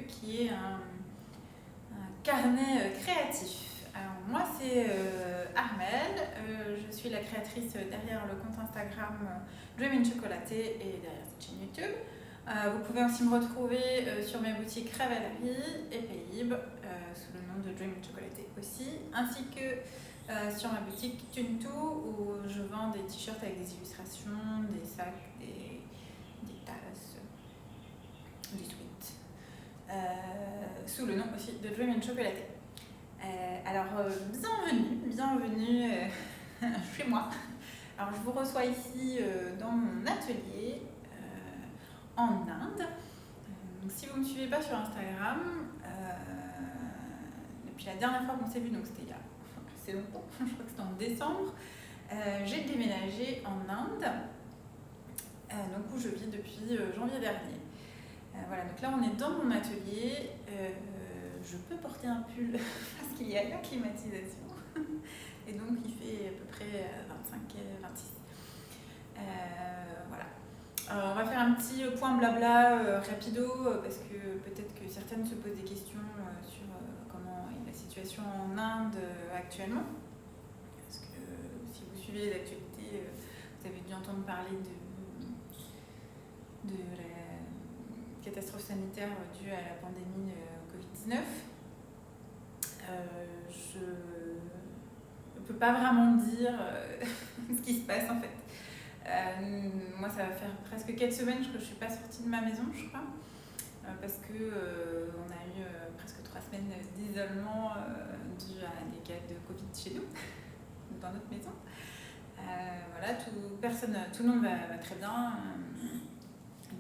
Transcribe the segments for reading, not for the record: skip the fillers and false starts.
qui est un carnet créatif. Alors moi c'est Armelle, je suis la créatrice derrière le compte Instagram Dream in Chocolaté et derrière cette chaîne YouTube. Vous pouvez aussi me retrouver sur mes boutiques Ravellerie et Paylib sous le nom de Dream in Chocolaté aussi, ainsi que sur ma boutique Tuntu où je vends des t-shirts avec des illustrations, des sacs, des tasses, des sweats, sous le nom aussi de Dream in Chocolaté. Alors bienvenue chez moi. Alors je vous reçois ici dans mon atelier en Inde. Donc, si vous ne me suivez pas sur Instagram, depuis la dernière fois qu'on s'est vu, donc c'était il y a assez longtemps, je crois que c'était en décembre, j'ai déménagé en Inde, donc où je vis depuis janvier dernier. Voilà, donc là on est dans mon atelier. Je peux porter un pull parce qu'il y a la climatisation et donc il fait à peu près 25-26. Voilà. Alors, on va faire un petit point blabla rapido parce que peut-être que certaines se posent des questions sur comment est la situation en Inde actuellement. Parce que si vous suivez l'actualité, vous avez dû entendre parler de la catastrophe sanitaire due à la pandémie Covid-19. Je ne peux pas vraiment dire ce qui se passe en fait. Moi, ça va faire presque 4 semaines que je ne suis pas sortie de ma maison, je crois, parce qu'on a eu presque 3 semaines d'isolement dû à des cas de Covid chez nous, dans notre maison. Voilà, tout le monde va très bien.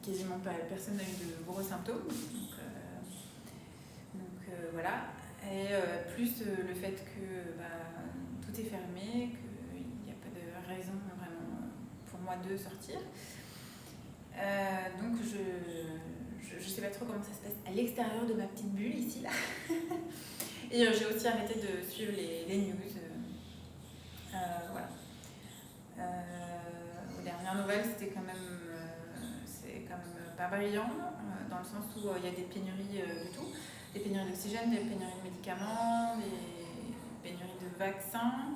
Quasiment personne n'a eu de gros symptômes. Donc voilà. Et plus le fait que tout est fermé, qu'il n'y a pas de raison vraiment pour moi de sortir. Donc je sais pas trop comment ça se passe à l'extérieur de ma petite bulle ici là. Et j'ai aussi arrêté de suivre les news. Voilà. Aux dernières nouvelles, c'est quand même pas brillant, dans le sens où il y a des pénuries de tout. Des pénuries d'oxygène, des pénuries de médicaments, des pénuries de vaccins.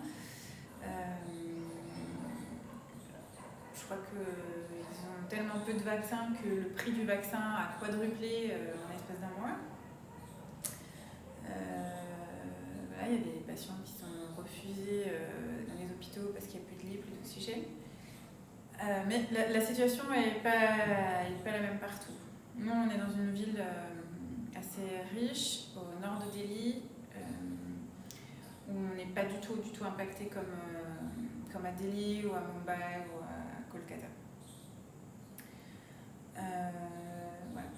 Je crois qu'ils ont tellement peu de vaccins que le prix du vaccin a quadruplé en l'espace d'un mois. Voilà, il y a des patients qui sont refusés dans les hôpitaux parce qu'il n'y a plus de lits, plus d'oxygène. Mais la situation n'est pas la même partout. Nous, on est dans une ville assez riche, au nord de Delhi, où on n'est pas du tout impacté comme à Delhi ou à Mumbai ou à Kolkata. Voilà.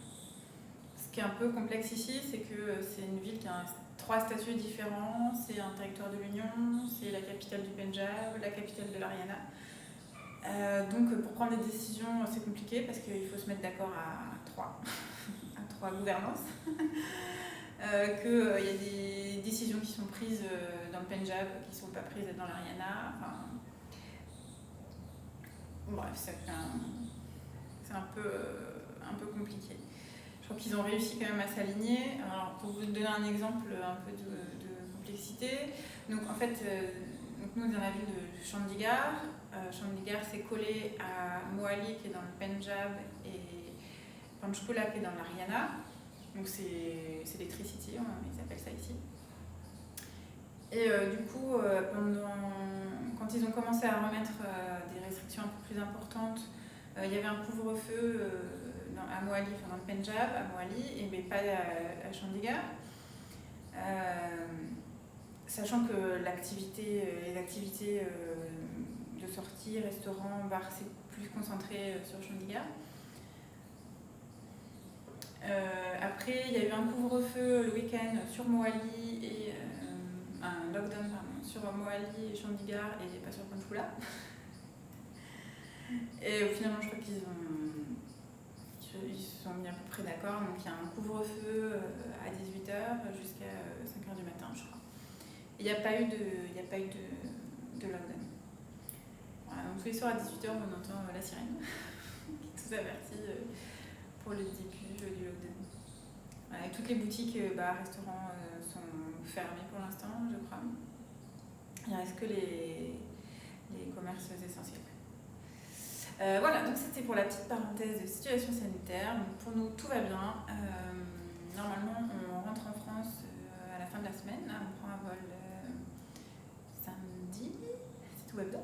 Ce qui est un peu complexe ici, c'est que c'est une ville qui a 3 statuts différents. C'est un territoire de l'Union, c'est la capitale du Pendjab, la capitale de l'Haryana. Donc pour prendre des décisions, c'est compliqué parce qu'il faut se mettre d'accord à 3 gouvernances. Qu'il y a des décisions qui sont prises dans le Pendjab qui ne sont pas prises dans l'Haryana. Enfin, bref, c'est un peu compliqué. Je crois qu'ils ont réussi quand même à s'aligner. Alors, pour vous donner un exemple un peu de complexité, donc en fait, nous dans la ville de Chandigarh. Chandigarh c'est collé à Mohali qui est dans le Pendjab et Panchkula qui est dans l'Haryana. Donc c'est les Tri-Cities, ils appellent ça ici. Et du coup, quand ils ont commencé à remettre des restrictions un peu plus importantes, il y avait un couvre-feu à Mohali, dans le Pendjab, à Mohali, mais pas à Chandigarh. Sachant que les activités de sortie, restaurants, bars, c'est plus concentré sur Chandigarh. Après, il y a eu un couvre-feu le week-end sur Mohali et un lockdown sur Mohali et Chandigarh et pas sur Panchkula. Et finalement, je crois qu'ils se sont mis à peu près d'accord. Donc il y a un couvre-feu à 18h jusqu'à 5h du matin, je crois. Il n'y a pas eu de lockdown. Voilà, donc tous les soirs à 18h, on entend la sirène qui nous avertit pour le début du lockdown. Voilà, et toutes les boutiques, restaurants sont fermés pour l'instant, je crois. Il ne reste que les commerces essentiels. Voilà, donc c'était pour la petite parenthèse de situation sanitaire. Donc pour nous, tout va bien. Normalement, on rentre en France à la fin de la semaine. Là, on prend un vol samedi, si tout va bien,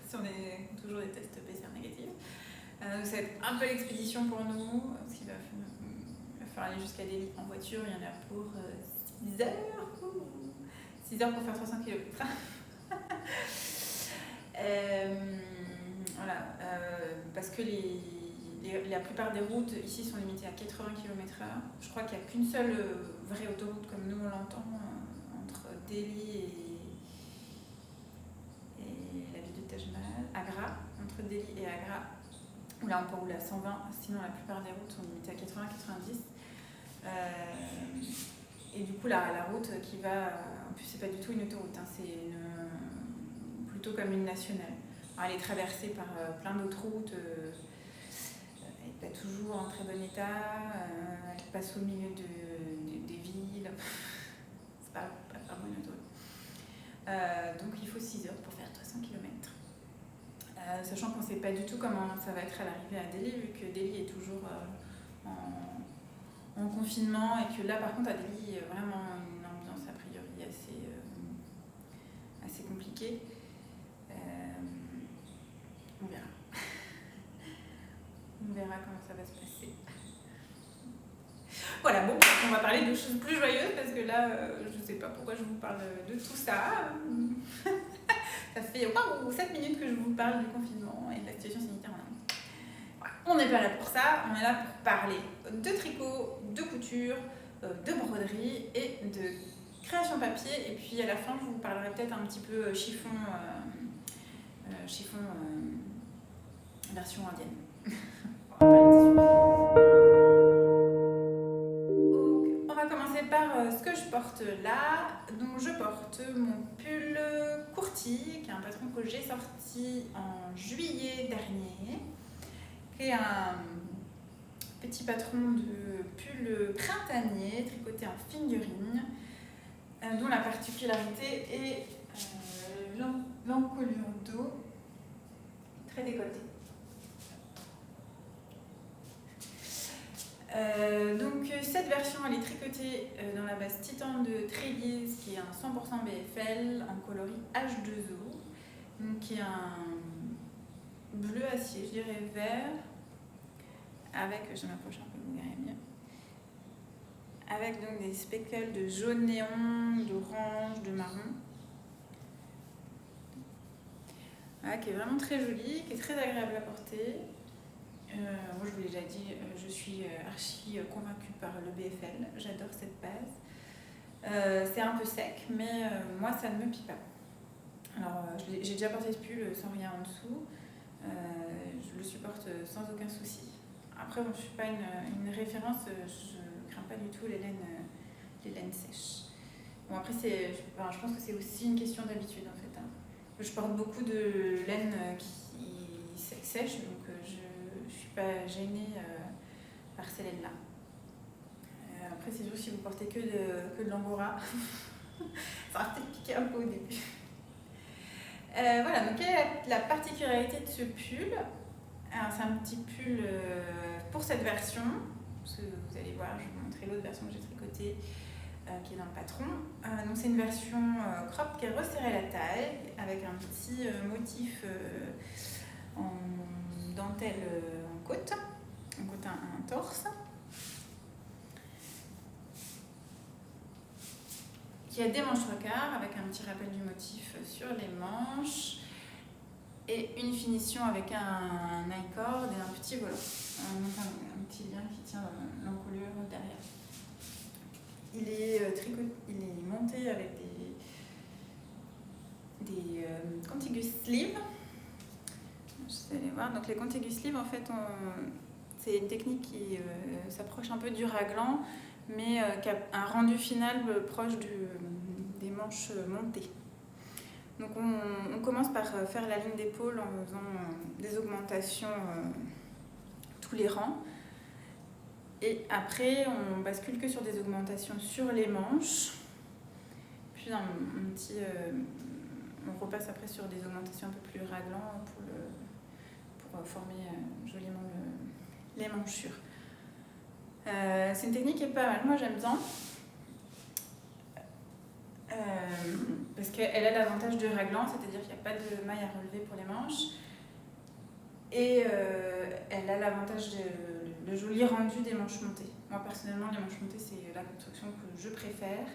si on est toujours des tests PCR négatifs. Donc ça va être un peu l'expédition pour nous, parce qu'il va falloir aller jusqu'à Delhi en voiture. Il y en a pour 6 heures. 6 heures pour faire 300 km. Voilà, parce que la plupart des routes ici sont limitées à 80 km/h. Je crois qu'il n'y a qu'une seule vraie autoroute comme nous on l'entend entre Delhi et la ville de Taj Mahal, Agra, entre Delhi et Agra, où là on peut rouler à 120, sinon la plupart des routes sont limitées à 80-90. Et du coup la route qui va, en plus c'est pas du tout une autoroute, hein, c'est plutôt comme une nationale. Alors, elle est traversée par plein d'autres routes, elle n'est pas toujours en très bon état, elle passe au milieu des villes, c'est pas vraiment une autoroute. Donc il faut 6 heures pour faire 300 km. Sachant qu'on ne sait pas du tout comment ça va être à l'arrivée à Delhi, vu que Delhi est toujours en confinement et que là par contre à Delhi il y a vraiment une ambiance a priori assez compliquée. On verra. On verra comment ça va se passer. Voilà, bon, on va parler de choses plus joyeuses parce que là, je ne sais pas pourquoi je vous parle de tout ça. Ça fait 7 minutes que je vous parle du confinement et de la situation sanitaire. Voilà. On n'est pas là pour ça, on est là pour parler de tricot, de couture, de broderie et de création papier. Et puis à la fin, je vous parlerai peut-être un petit peu chiffon version indienne. On va commencer par ce que je porte là. Donc je porte mon pull Courti, qui est un patron que j'ai sorti en juillet dernier, qui est un petit patron de pull printanier tricoté en fingering, dont la particularité est l'encolure dos très décolletée. Donc cette version elle est tricotée dans la base Titan de Tréguise, qui est un 100% BFL en coloris H2O, donc qui est un bleu acier, je dirais vert, avec, je m'approche un peu, vous verrez mieux, avec donc des speckles de jaune néon, d'orange, de marron. Voilà, qui est vraiment très joli, qui est très agréable à porter. Moi je vous l'ai déjà dit, je suis archi convaincue par le BFL, j'adore cette base. C'est un peu sec, mais moi ça ne me pique pas. Alors j'ai déjà porté ce pull sans rien en dessous, je le supporte sans aucun souci. Après bon, je ne suis pas une référence, je ne crains pas du tout les laines sèches. Bon après je pense que c'est aussi une question d'habitude en fait. Hein. Je porte beaucoup de laine qui sèche, donc je ne suis pas gênée par ces laines-là. Après, c'est sûr, si vous portez que de l'angora, ça va peut-être piquer un peu au début. Voilà, donc quelle est la particularité de ce pull? Alors, c'est un petit pull pour cette version, parce que vous allez voir, je vais vous montrer l'autre version que j'ai tricotée, qui est dans le patron. Donc c'est une version crop qui est resserrée la taille, avec un petit motif en dentelle en côte un torse, qui a des manches 3/4 avec un petit rappel du motif sur les manches et une finition avec un I-cord et un petit volant, un petit lien qui tient l'encolure derrière. Il est monté avec des contiguous sleeves. Vous allez voir, donc les contiguous sleeves, en fait, c'est une technique qui s'approche un peu du raglan, mais qui a un rendu final proche des manches montées. Donc on commence par faire la ligne d'épaule en faisant des augmentations tous les rangs. Et après, on bascule que sur des augmentations sur les manches. Puis on repasse après sur des augmentations un peu plus raglan pour former joliment les manchures. C'est une technique qui est pas mal, moi j'aime bien. Parce qu'elle a l'avantage de raglan, c'est-à-dire qu'il n'y a pas de maille à relever pour les manches. Et elle a l'avantage de joli rendu des manches montées. Moi personnellement, les manches montées, c'est la construction que je préfère.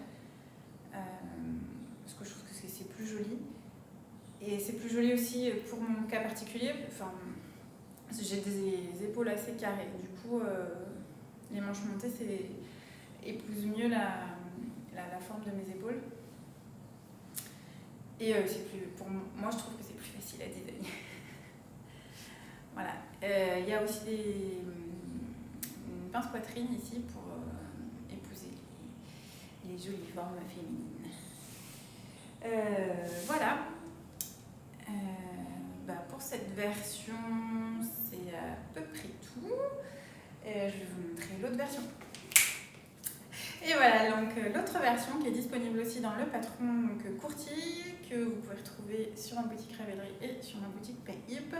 Parce que je trouve que c'est plus joli. Et c'est plus joli aussi pour mon cas particulier. Enfin, j'ai des épaules assez carrées. Du coup, les manches montées, épouse mieux la forme de mes épaules. Et pour moi, je trouve que c'est plus facile à designer. Voilà. Il y a aussi une pince poitrine ici pour épouser les jolies formes féminines. Voilà. Pour cette version, c'est à peu près tout. Je vais vous montrer l'autre version. Et voilà, donc l'autre version qui est disponible aussi dans le patron Courtier, que vous pouvez retrouver sur ma boutique Ravelry et sur ma boutique Payhip.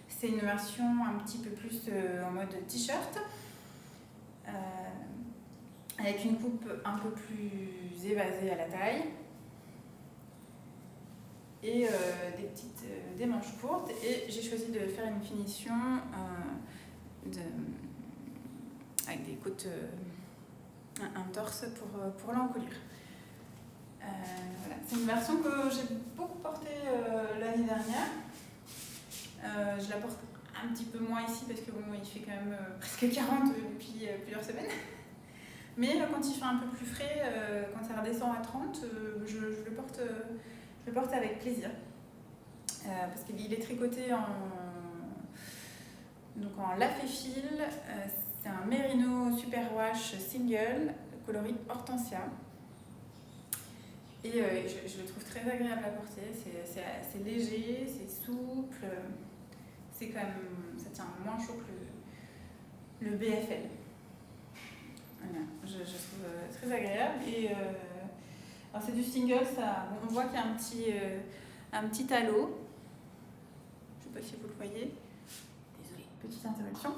C'est une version un petit peu plus en mode t-shirt, avec une coupe un peu plus évasée à la taille et des manches courtes. Et j'ai choisi de faire une finition avec des côtes, un torse pour l'encolure. Voilà. C'est une version que j'ai beaucoup portée l'année dernière. Je la porte un petit peu moins ici parce que bon, il fait quand même presque 40 depuis plusieurs semaines. Mais quand il fait un peu plus frais, quand ça redescend à 30, je le porte avec plaisir. Parce qu'il est tricoté en lafet fil. C'est un Merino Super Wash Single, coloris Hortensia. Et je le trouve très agréable à porter. C'est léger, c'est souple. C'est quand même, ça tient moins chaud que le BFL. Voilà, je trouve très agréable. Et alors c'est du single, on voit qu'il y a un petit halo. Je ne sais pas si vous le voyez. Désolée, petite interruption.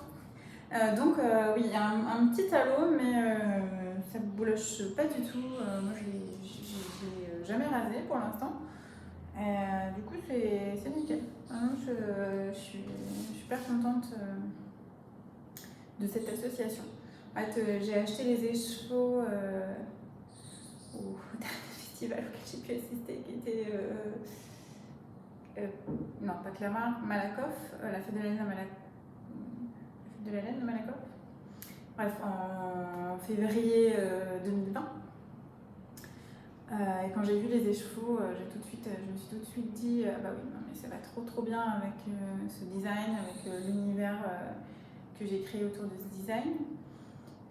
Oui, il y a un petit halo, mais ça ne bouloche pas du tout. Moi, je l'ai jamais rasé pour l'instant. Du coup, c'est nickel. Je suis super contente de cette association. En fait, j'ai acheté les écheveaux au dernier festival auquel j'ai pu assister, qui était non, pas Clamart, Malakoff, la fête de la laine de Malakoff. Bref, en février 2020. Et quand j'ai vu les écheveaux, je me suis tout de suite dit bah oui, non, mais ça va trop bien avec ce design, avec l'univers que j'ai créé autour de ce design,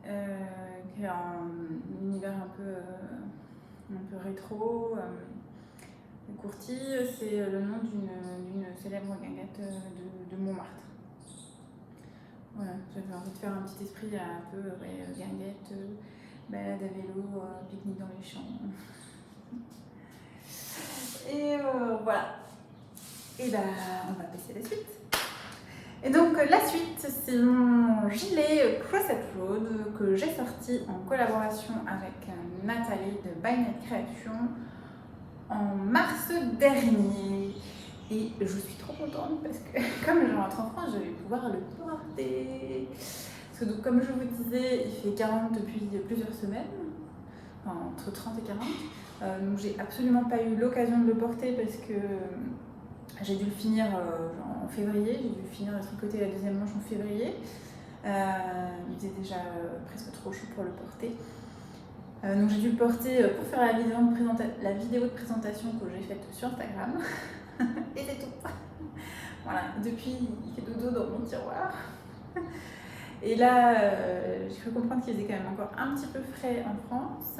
qui est un univers un peu rétro. Courtier, c'est le nom d'une célèbre guinguette de Montmartre. Voilà, j'avais envie de faire un petit esprit un peu guinguette, balade à vélo, pique-nique dans les champs. Et voilà. Et on va passer à la suite. Et donc la suite, c'est mon gilet Crosset Road que j'ai sorti en collaboration avec Nathalie de By Night Création en mars dernier. Et je suis trop contente parce que comme je rentre en France, je vais pouvoir le porter. Parce que donc, comme je vous disais, il fait 40 depuis plusieurs semaines, enfin, entre 30 et 40. Donc j'ai absolument pas eu l'occasion de le porter parce que j'ai dû le finir en février. J'ai dû finir de tricoter la deuxième manche en février. Il était déjà presque trop chaud pour le porter. Donc j'ai dû le porter pour faire la vidéo de présentation que j'ai faite sur Instagram. Et c'est tout. Voilà, depuis il fait dodo dans mon tiroir. Et là, j'ai cru comprendre qu'il faisait quand même encore un petit peu frais en France.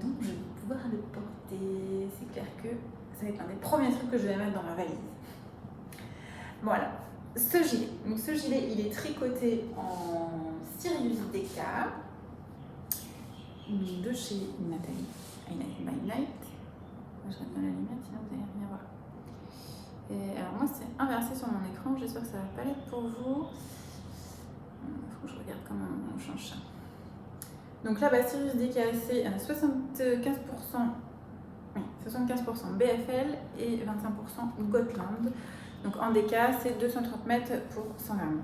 Donc je vais pouvoir le porter. C'est clair que ça va être un des premiers trucs que je vais mettre dans ma valise. Voilà, ce gilet. Donc ce gilet, il est tricoté en Sirius DK de chez Nathalie. Highlight by Night. Je regarde la lumière, sinon vous n'allez rien voir. Et alors moi c'est inversé sur mon écran, j'espère que ça va pas l'être pour vous. Il faut que je regarde comment on change ça. Donc là, Sirius DKAC à 75%, oui, 75% BFL et 25% Gotland. Donc en DK, c'est 230 mètres pour 100 grammes.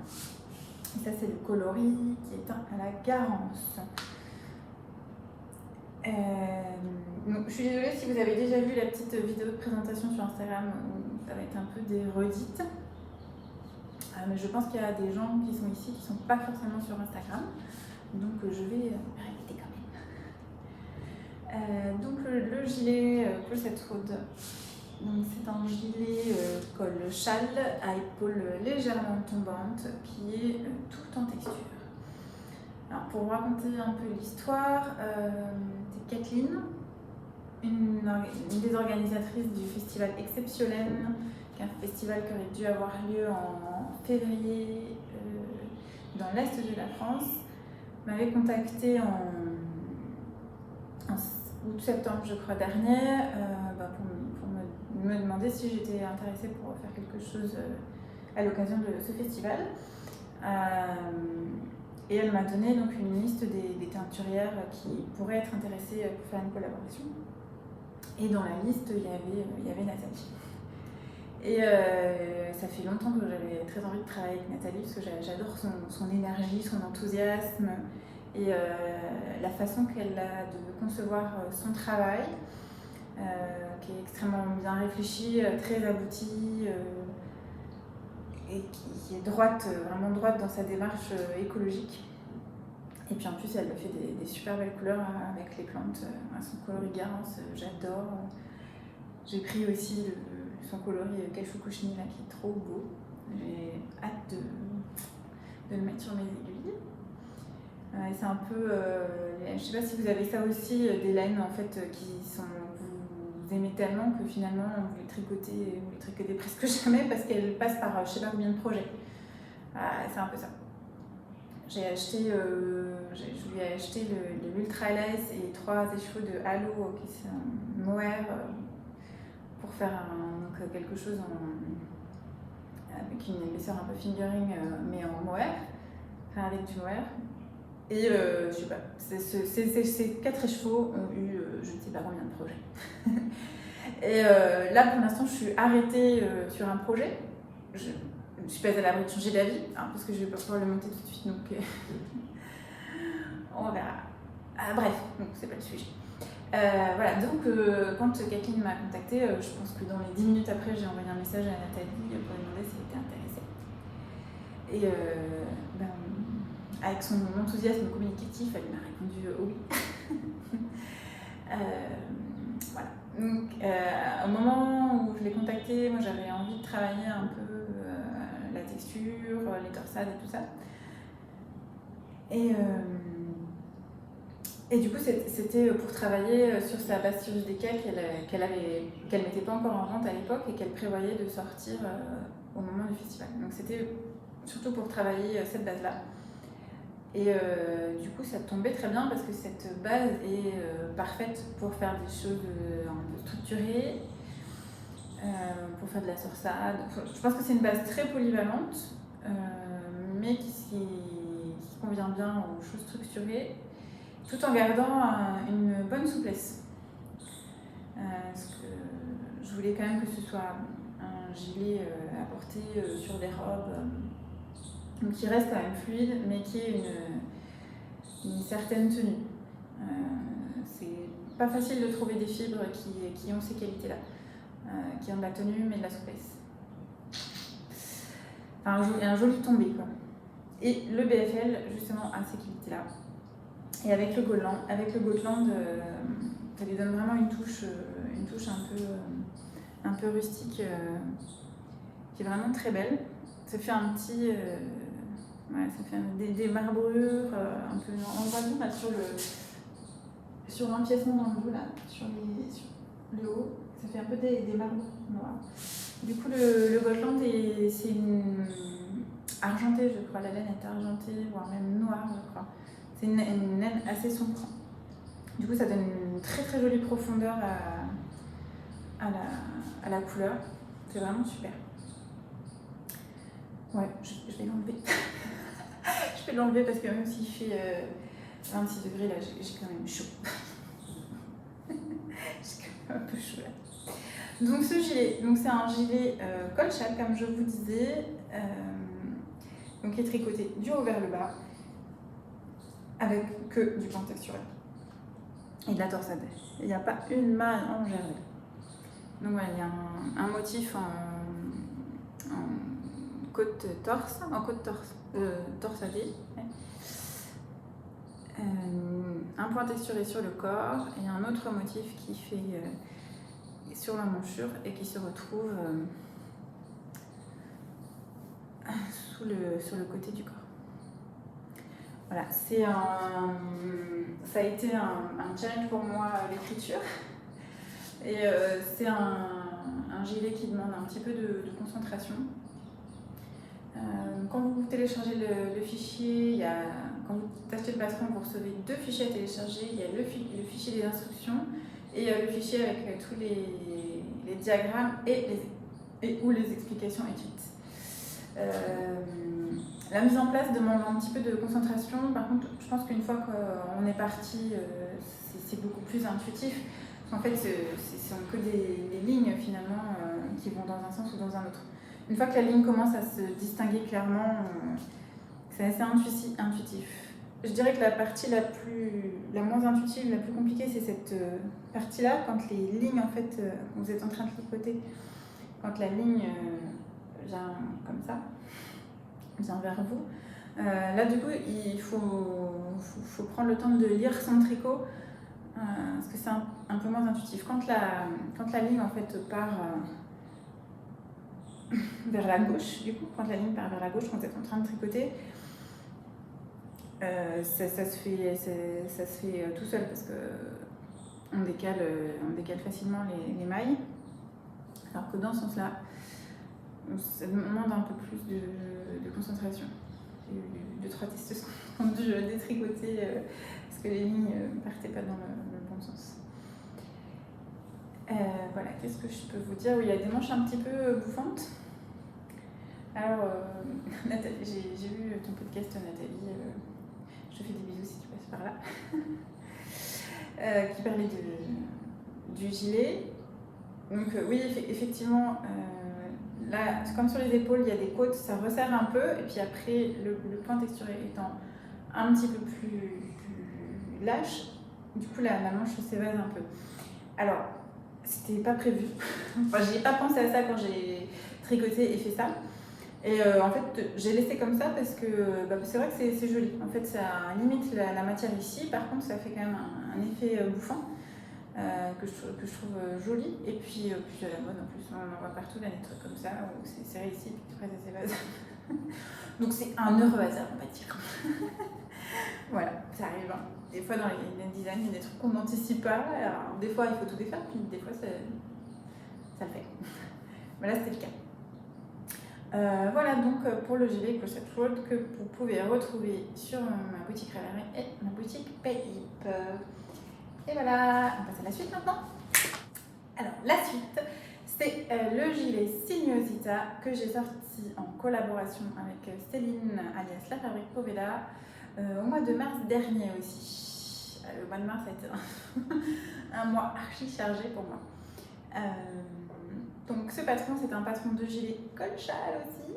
Et ça, c'est le coloris qui est éteint à la Garance. Donc, je suis désolée si vous avez déjà vu la petite vidéo de présentation sur Instagram où ça va être un peu des redites. Mais je pense qu'il y a des gens qui sont ici qui ne sont pas forcément sur Instagram. Donc je vais répéter quand même. Donc le gilet Pulsate Road. Donc c'est un gilet col châle à épaules légèrement tombantes qui est tout en texture. Alors pour vous raconter un peu l'histoire, c'est Kathleen, une des organisatrices du festival Exceptionnel, qui est un festival qui aurait dû avoir lieu en février dans l'est de la France, m'avait contacté en août-septembre, je crois, dernier, pour me demander si j'étais intéressée pour faire quelque chose à l'occasion de ce festival. Et elle m'a donné donc une liste des teinturières qui pourraient être intéressées pour faire une collaboration. Et dans la liste, il y avait Nathalie. Et ça fait longtemps que j'avais très envie de travailler avec Nathalie parce que j'adore son énergie, son enthousiasme et la façon qu'elle a de concevoir son travail, qui est extrêmement bien réfléchi, très abouti et qui est droite, vraiment droite dans sa démarche écologique. Et puis en plus, elle fait des super belles couleurs avec les plantes. Son coloris Garance, j'adore. J'ai pris aussi son coloris Kaishukushini là, qui est trop beau. J'ai hâte de le mettre sur mes aiguilles. C'est un peu, je sais pas si vous avez ça aussi, des laines en fait vous aimez tellement que finalement vous les tricotez presque jamais parce qu'elles passent par je sais pas combien de projets. C'est un peu ça. Je lui ai acheté le Ultralace et 3 écheveaux de Halo qui sont un mohair pour faire quelque chose avec une épaisseur un peu fingering mais en mohair, enfin avec du mohair. Et je sais pas, ces 4 écheveaux ont eu je ne sais pas combien de projets. Et là pour l'instant je suis arrêtée sur un projet. Je ne suis pas à l'abri de changer d'avis, parce que je vais pas pouvoir le monter tout de suite, donc on verra. Bref, donc c'est pas le sujet. Voilà, donc quand Kathleen m'a contactée, je pense que dans les 10 minutes après, j'ai envoyé un message à Nathalie pour lui demander si elle était intéressée. Et avec son enthousiasme communicatif, elle m'a répondu oui. Voilà. Donc, au moment où je l'ai contactée, moi j'avais envie de travailler un peu la texture, les torsades et tout ça. Et du coup, c'était pour travailler sur sa base Sirius DK qu'elle mettait pas encore en vente à l'époque et qu'elle prévoyait de sortir au moment du festival. Donc c'était surtout pour travailler cette base-là. Et du coup, ça tombait très bien parce que cette base est parfaite pour faire des choses un peu structurées, pour faire de la sorsade. Je pense que c'est une base très polyvalente, mais qui convient bien aux choses structurées, tout en gardant une bonne souplesse. Parce que je voulais quand même que ce soit un gilet à porter sur des robes, qui reste quand même fluide, mais qui ait une certaine tenue. C'est pas facile de trouver des fibres qui ont ces qualités-là, qui ont de la tenue mais de la souplesse. Enfin, un joli tombé, quoi. Et le BFL, justement, a ces qualités-là. Et avec le Gotland, ça lui donne vraiment une touche un peu rustique, qui est vraiment très belle. Ça fait un petit... ça fait des marbrures, un peu... On voit bien là, sur l'empiècement dans le bout, là, sur le haut. Ça fait un peu des marbrures noires. Du coup, le Gotland, c'est argentée, je crois. La laine est argentée, voire même noire, je crois. C'est une laine assez sombre. Du coup, ça donne une très très jolie profondeur à la couleur. C'est vraiment super. Ouais, je vais l'enlever. Je vais l'enlever parce que même s'il fait 26 degrés, là, j'ai quand même chaud. J'ai quand même un peu chaud là. Donc ce gilet, c'est un gilet col châle, comme je vous disais, donc qui est tricoté du haut vers le bas, avec que du pan texturé et de la torsade. Il n'y a pas une maille en gervais. Donc voilà, il y a un motif en côte torse, torsadé. Un point texturé sur le corps et un autre motif qui fait sur la manchure et qui se retrouve sur le côté du corps. Voilà, ça a été un challenge pour moi l'écriture. Et c'est un gilet qui demande un petit peu de concentration. Quand vous téléchargez le fichier, quand vous achetez le patron, vous recevez 2 fichiers à télécharger. Il y a le fichier des instructions et il y a le fichier avec tous les diagrammes ou les explications écrites. La mise en place demande un petit peu de concentration. Par contre, je pense qu'une fois qu'on est parti, c'est beaucoup plus intuitif. En fait, ce sont que des lignes finalement qui vont dans un sens ou dans un autre. Une fois que la ligne commence à se distinguer clairement, c'est assez intuitif. Je dirais que la partie la moins intuitive, la plus compliquée, c'est cette partie-là, quand les lignes, en fait, vous êtes en train de tricoter, quand la ligne vient comme ça, vient vers vous. Là, du coup, il faut prendre le temps de lire son tricot, parce que c'est un peu moins intuitif. Quand la ligne, en fait, part vers la gauche, du coup, quand la ligne part vers la gauche, quand vous êtes en train de tricoter, ça se fait tout seul parce que on décale facilement les mailles, alors que dans ce sens-là, ça demande un peu plus de concentration. J'ai eu 2-3 testes qui ont dû détricoter parce que les lignes ne partaient pas dans le bon sens. Voilà, qu'est-ce que je peux vous dire? Oui, il y a des manches un petit peu bouffantes. Alors, Nathalie, j'ai vu ton podcast, Nathalie, je te fais des bisous si tu passes par là, qui parlait du gilet. Donc oui, effectivement, là, comme sur les épaules, il y a des côtes, ça resserre un peu, et puis après, le point texturé étant un petit peu plus lâche, du coup la manche s'évase un peu. Alors, c'était pas prévu, enfin j'ai pas pensé à ça quand j'ai tricoté et fait ça. Et en fait, j'ai laissé comme ça parce que c'est vrai que c'est joli. En fait, ça limite la matière ici. Par contre, ça fait quand même un effet bouffant que je trouve joli. Et puis à la mode, en plus, on en voit partout des trucs comme ça où c'est serré ici et puis après ça s'évase. Donc c'est un heureux hasard, on va dire. Voilà, ça arrive. Hein. Des fois, dans les designs, il y a des trucs qu'on n'anticipe pas. Alors, des fois, il faut tout défaire, puis des fois, ça le fait. Voilà, c'était le cas. Voilà donc pour le gilet Crochet World que vous pouvez retrouver sur ma boutique Ravelry et ma boutique Payip. Et voilà, on passe à la suite maintenant. Alors la suite, c'est le gilet Sinuosita que j'ai sorti en collaboration avec Céline alias La Fabrique Poveda au mois de mars dernier aussi. Le mois de mars a été un mois archi chargé pour moi. Donc ce patron, c'est un patron de gilet col châle aussi,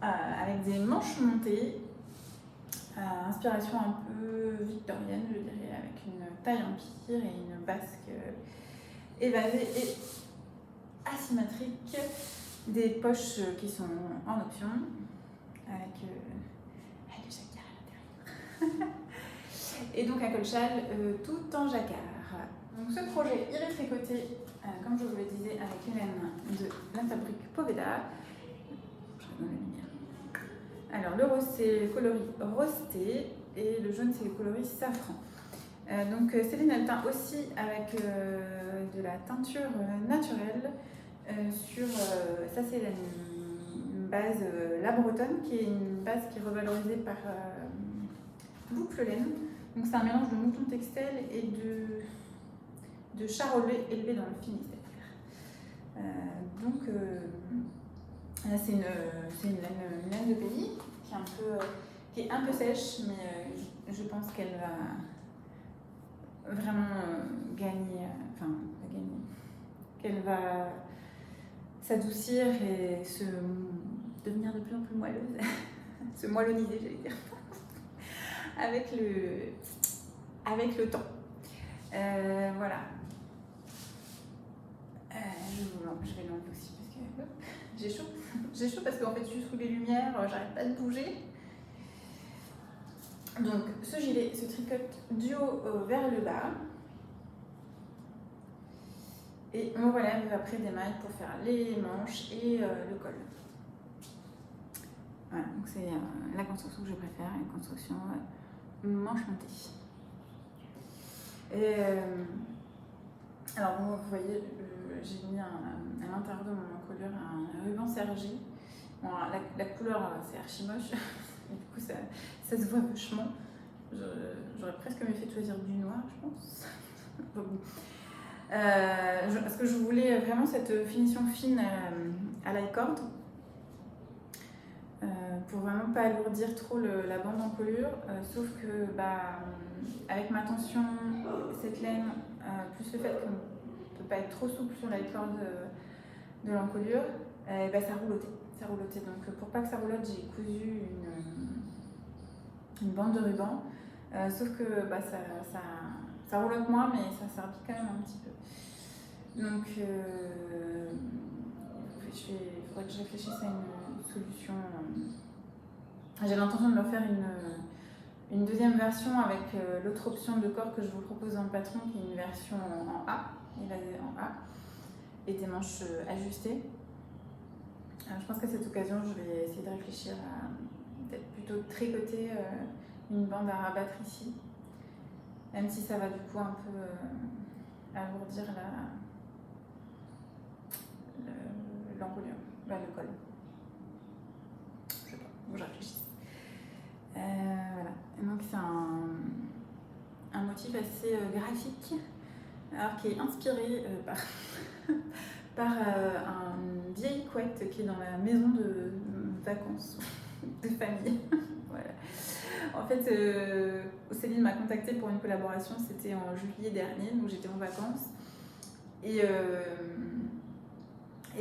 avec des manches montées, inspiration un peu victorienne, je dirais, avec une taille empire et une basque évasée et asymétrique, des poches qui sont en option, avec le jacquard à l'intérieur. Et donc un col châle tout en jacquard. Donc ce projet, il est tricoté, comme je vous le disais, avec une laine de La Fabrique Poveda. Je regarde la lumière. Alors le rose, c'est le coloris rosé et le jaune, c'est le coloris safran. Donc Céline, elle teint aussi avec de la teinture naturelle ça c'est une base La Bretonne, qui est une base qui est revalorisée par Boucle Laine. Donc c'est un mélange de mouton textile et de charolais élevés dans le Finistère. Donc c'est une laine de pays qui est un peu sèche, mais je pense qu'elle va vraiment gagner, qu'elle va s'adoucir et devenir de plus en plus moelleuse, se moelloniser, j'allais dire, avec le temps. Voilà. Je vais l'enlever aussi parce que j'ai chaud. J'ai chaud parce qu'en fait je suis sous les lumières, j'arrête pas de bouger. Donc ce gilet se tricote du haut vers le bas. Et on relève après des mailles pour faire les manches et le col. Voilà, donc c'est la construction que je préfère, une construction manche montée. Et alors vous voyez, j'ai mis à l'intérieur de mon encolure un ruban sergé. Bon, la couleur c'est archi moche, et du coup ça se voit vachement. J'aurais presque mieux fait de choisir du noir, je pense. Parce que je voulais vraiment cette finition fine à la corde pour vraiment pas alourdir trop la bande d'encolure, sauf que avec ma tension, cette laine, plus le fait qu'on ne peut pas être trop souple sur la corde de l'encolure, ça roulotait. Donc pour pas que ça roulotte, j'ai cousu une bande de ruban, sauf que ça roulotte moins, mais ça serpille quand même un petit peu. Donc il faudrait que je réfléchisse à une solution. J'ai l'intention de leur faire une deuxième version avec l'autre option de corps que je vous propose dans le patron, qui est une version en A, et des manches ajustées. Je pense qu'à cette occasion, je vais essayer de réfléchir à peut-être plutôt tricoter une bande à rabattre ici, même si ça va du coup un peu alourdir l'encolure, le col. Je sais pas, faut que je réfléchisse. Voilà, et donc c'est un motif assez graphique, alors qui est inspiré par une vieille couette qui est dans la maison de vacances de famille. Voilà. En fait, Céline m'a contactée pour une collaboration, c'était en juillet dernier, donc j'étais en vacances. Et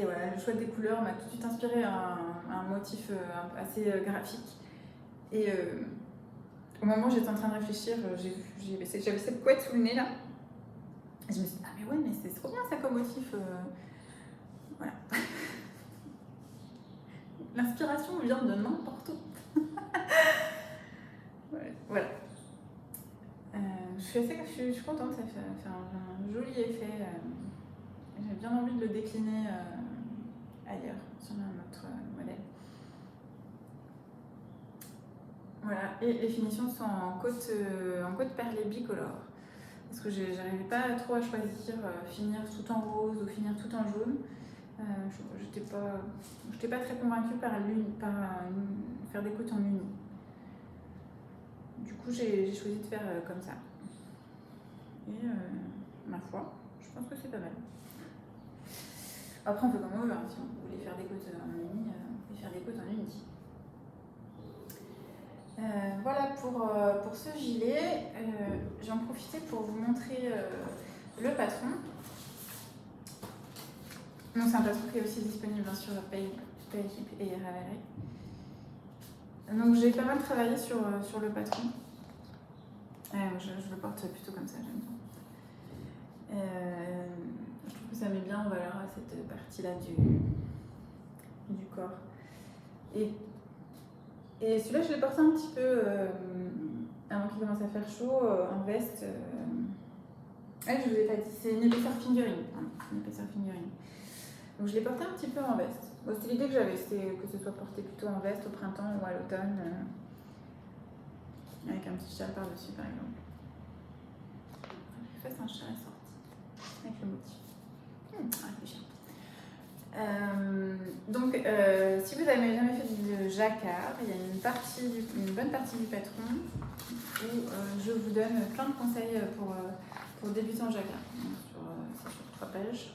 voilà, le choix des couleurs m'a tout de suite inspiré un motif assez graphique. Et au moment où j'étais en train de réfléchir, j'avais cette couette sous le nez là. Et je me suis dit, ah mais ouais, mais c'est trop bien ça comme motif. Voilà. L'inspiration vient de n'importe où. Ouais, voilà. Je suis contente, ça fait un joli effet. J'ai bien envie de le décliner ailleurs, sur un autre modèle. Voilà, et les finitions sont en côte perlée bicolore. Parce que j'arrivais pas trop à choisir finir tout en rose ou finir tout en jaune. J'étais pas très convaincue par faire des côtes en uni. Du coup, j'ai choisi de faire comme ça. Et ma foi, je pense que c'est pas mal. Après, on peut comme on veut, hein. Si vous voulez faire des côtes en uni, vous pouvez faire des côtes en uni. Voilà pour ce gilet. J'en profitais pour vous montrer le patron. Donc c'est un patron qui est aussi disponible sur Paykeep et Ravelry. Donc j'ai pas mal travaillé sur le patron. Je le porte plutôt comme ça, j'aime bien. Je trouve que ça met bien en valeur cette partie-là du corps. Et celui-là, je l'ai porté un petit peu avant qu'il commence à faire chaud, en veste. Je vous ai pas dit, c'est une épaisseur fingering. Donc je l'ai porté un petit peu en veste. Bon, c'était l'idée que j'avais, c'était que ce soit porté plutôt en veste au printemps ou à l'automne, avec un petit châle par-dessus par exemple. Je fasse un châle assorti avec le motif. Donc si vous n'avez jamais fait de jacquard, il y a une bonne partie du patron où je vous donne plein de conseils pour débuter en jacquard. C'est sur 3 pages.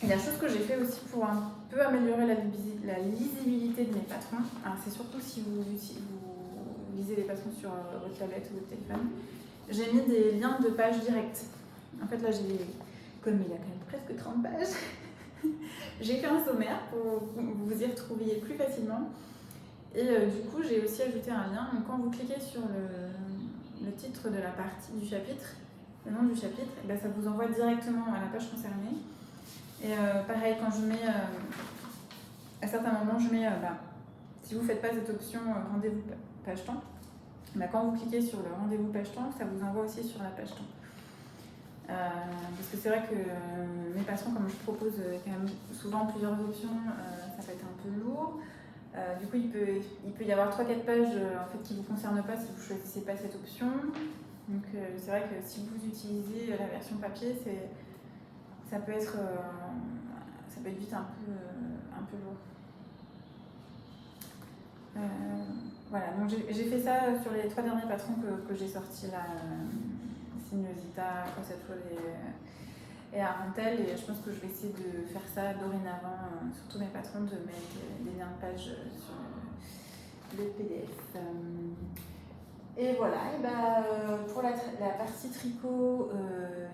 Et la chose que j'ai fait aussi pour un peu améliorer la lisibilité de mes patrons, alors c'est surtout si vous lisez les patrons sur votre tablette ou votre téléphone, j'ai mis des liens de pages directes. En fait là comme il y a quand même presque 30 pages, j'ai fait un sommaire pour que vous y retrouviez plus facilement. Et du coup j'ai aussi ajouté un lien. Donc quand vous cliquez sur le titre de la partie du chapitre, le nom du chapitre, et ben, ça vous envoie directement à la page concernée. Et pareil, quand je mets, à certains moments, je mets, si vous ne faites pas cette option rendez-vous page temps, quand vous cliquez sur le rendez-vous page temps, ça vous envoie aussi sur la page temps. Parce que c'est vrai que mes patrons, comme je propose quand même souvent plusieurs options, ça peut être un peu lourd. Du coup, il peut y avoir 3-4 pages en fait, qui ne vous concernent pas si vous ne choisissez pas cette option. Donc c'est vrai que si vous utilisez la version papier, ça peut être vite un peu lourd. Voilà, donc j'ai fait ça sur les 3 derniers patrons que j'ai sortis là, Sinuosita, Conceptual et Arantel, et je pense que je vais essayer de faire ça dorénavant sur tous mes patrons, de mettre des liens de page sur le PDF. Et voilà, pour la partie tricot,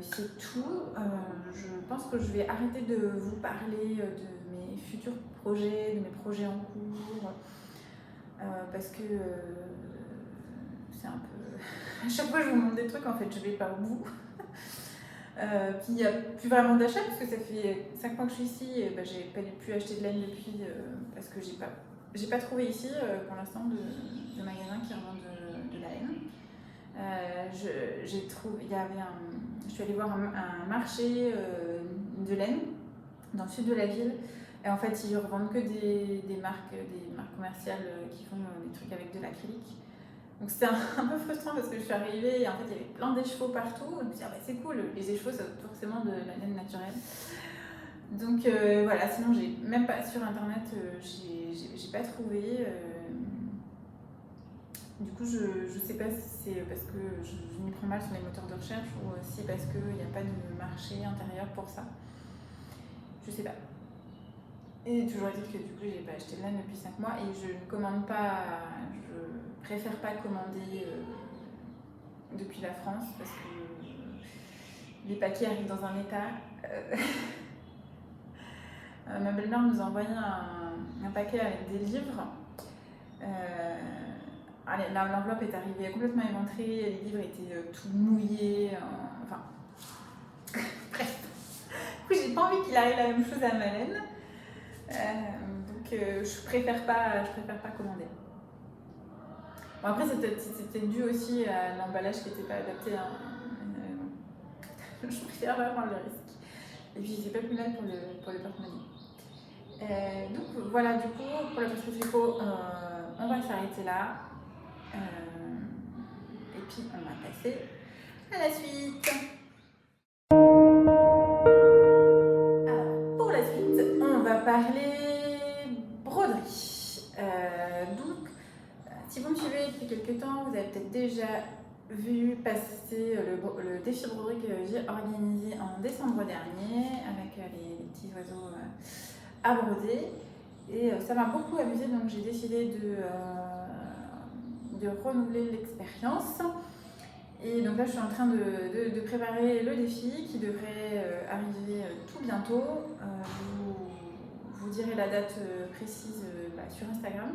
c'est tout. Je pense que je vais arrêter de vous parler de mes futurs projets, de mes projets en cours, parce que c'est un peu... À chaque fois, je vous montre des trucs, en fait, je vais pas au bout. Puis il n'y a plus vraiment d'achat, parce que ça fait 5 mois que je suis ici, et j'ai pas pu acheter de laine depuis, parce que j'ai pas trouvé ici, pour l'instant, de magasin qui revend de la laine. Je suis allée voir un marché de laine dans le sud de la ville, et en fait ils revendent que des marques commerciales qui font des trucs avec de l'acrylique. Donc c'était un peu frustrant parce que je suis arrivée et en fait il y avait plein d'écheveaux partout. Je me suis dit c'est cool, les écheveaux c'est forcément de la laine naturelle. Donc voilà, sinon j'ai même pas sur internet, j'ai pas trouvé. Du coup, je sais pas si c'est parce que je m'y prends mal sur les moteurs de recherche ou si parce qu'il n'y a pas de marché intérieur pour ça. Je sais pas. Et toujours est-il que du coup, j'ai pas acheté de laine depuis 5 mois et je ne commande pas, je préfère pas commander depuis la France parce que les paquets arrivent dans un état. Ma belle-mère nous a envoyé un paquet avec des livres. L'enveloppe est arrivée complètement éventrée, les livres étaient tout mouillés, enfin bref. Du coup, j'ai pas envie qu'il arrive la même chose à ma laine, donc je préfère pas commander. Bon, après c'était dû aussi à l'emballage qui n'était pas adapté, hein. Je préfère pas prendre le risque. Et puis c'est pas plus mal pour le porte-monnaie. Donc voilà, du coup pour la partie tricot, on va s'arrêter là. Et puis on va passer à la suite. Alors pour la suite, on va parler broderie. Donc si vous me suivez depuis quelques temps, vous avez peut-être déjà vu passer le défi broderie que j'ai organisé en décembre dernier avec les petits oiseaux à broder. Et ça m'a beaucoup amusée, donc j'ai décidé de renouveler l'expérience. Et donc là, je suis en train de préparer le défi qui devrait arriver tout bientôt. Vous direz la date précise sur Instagram.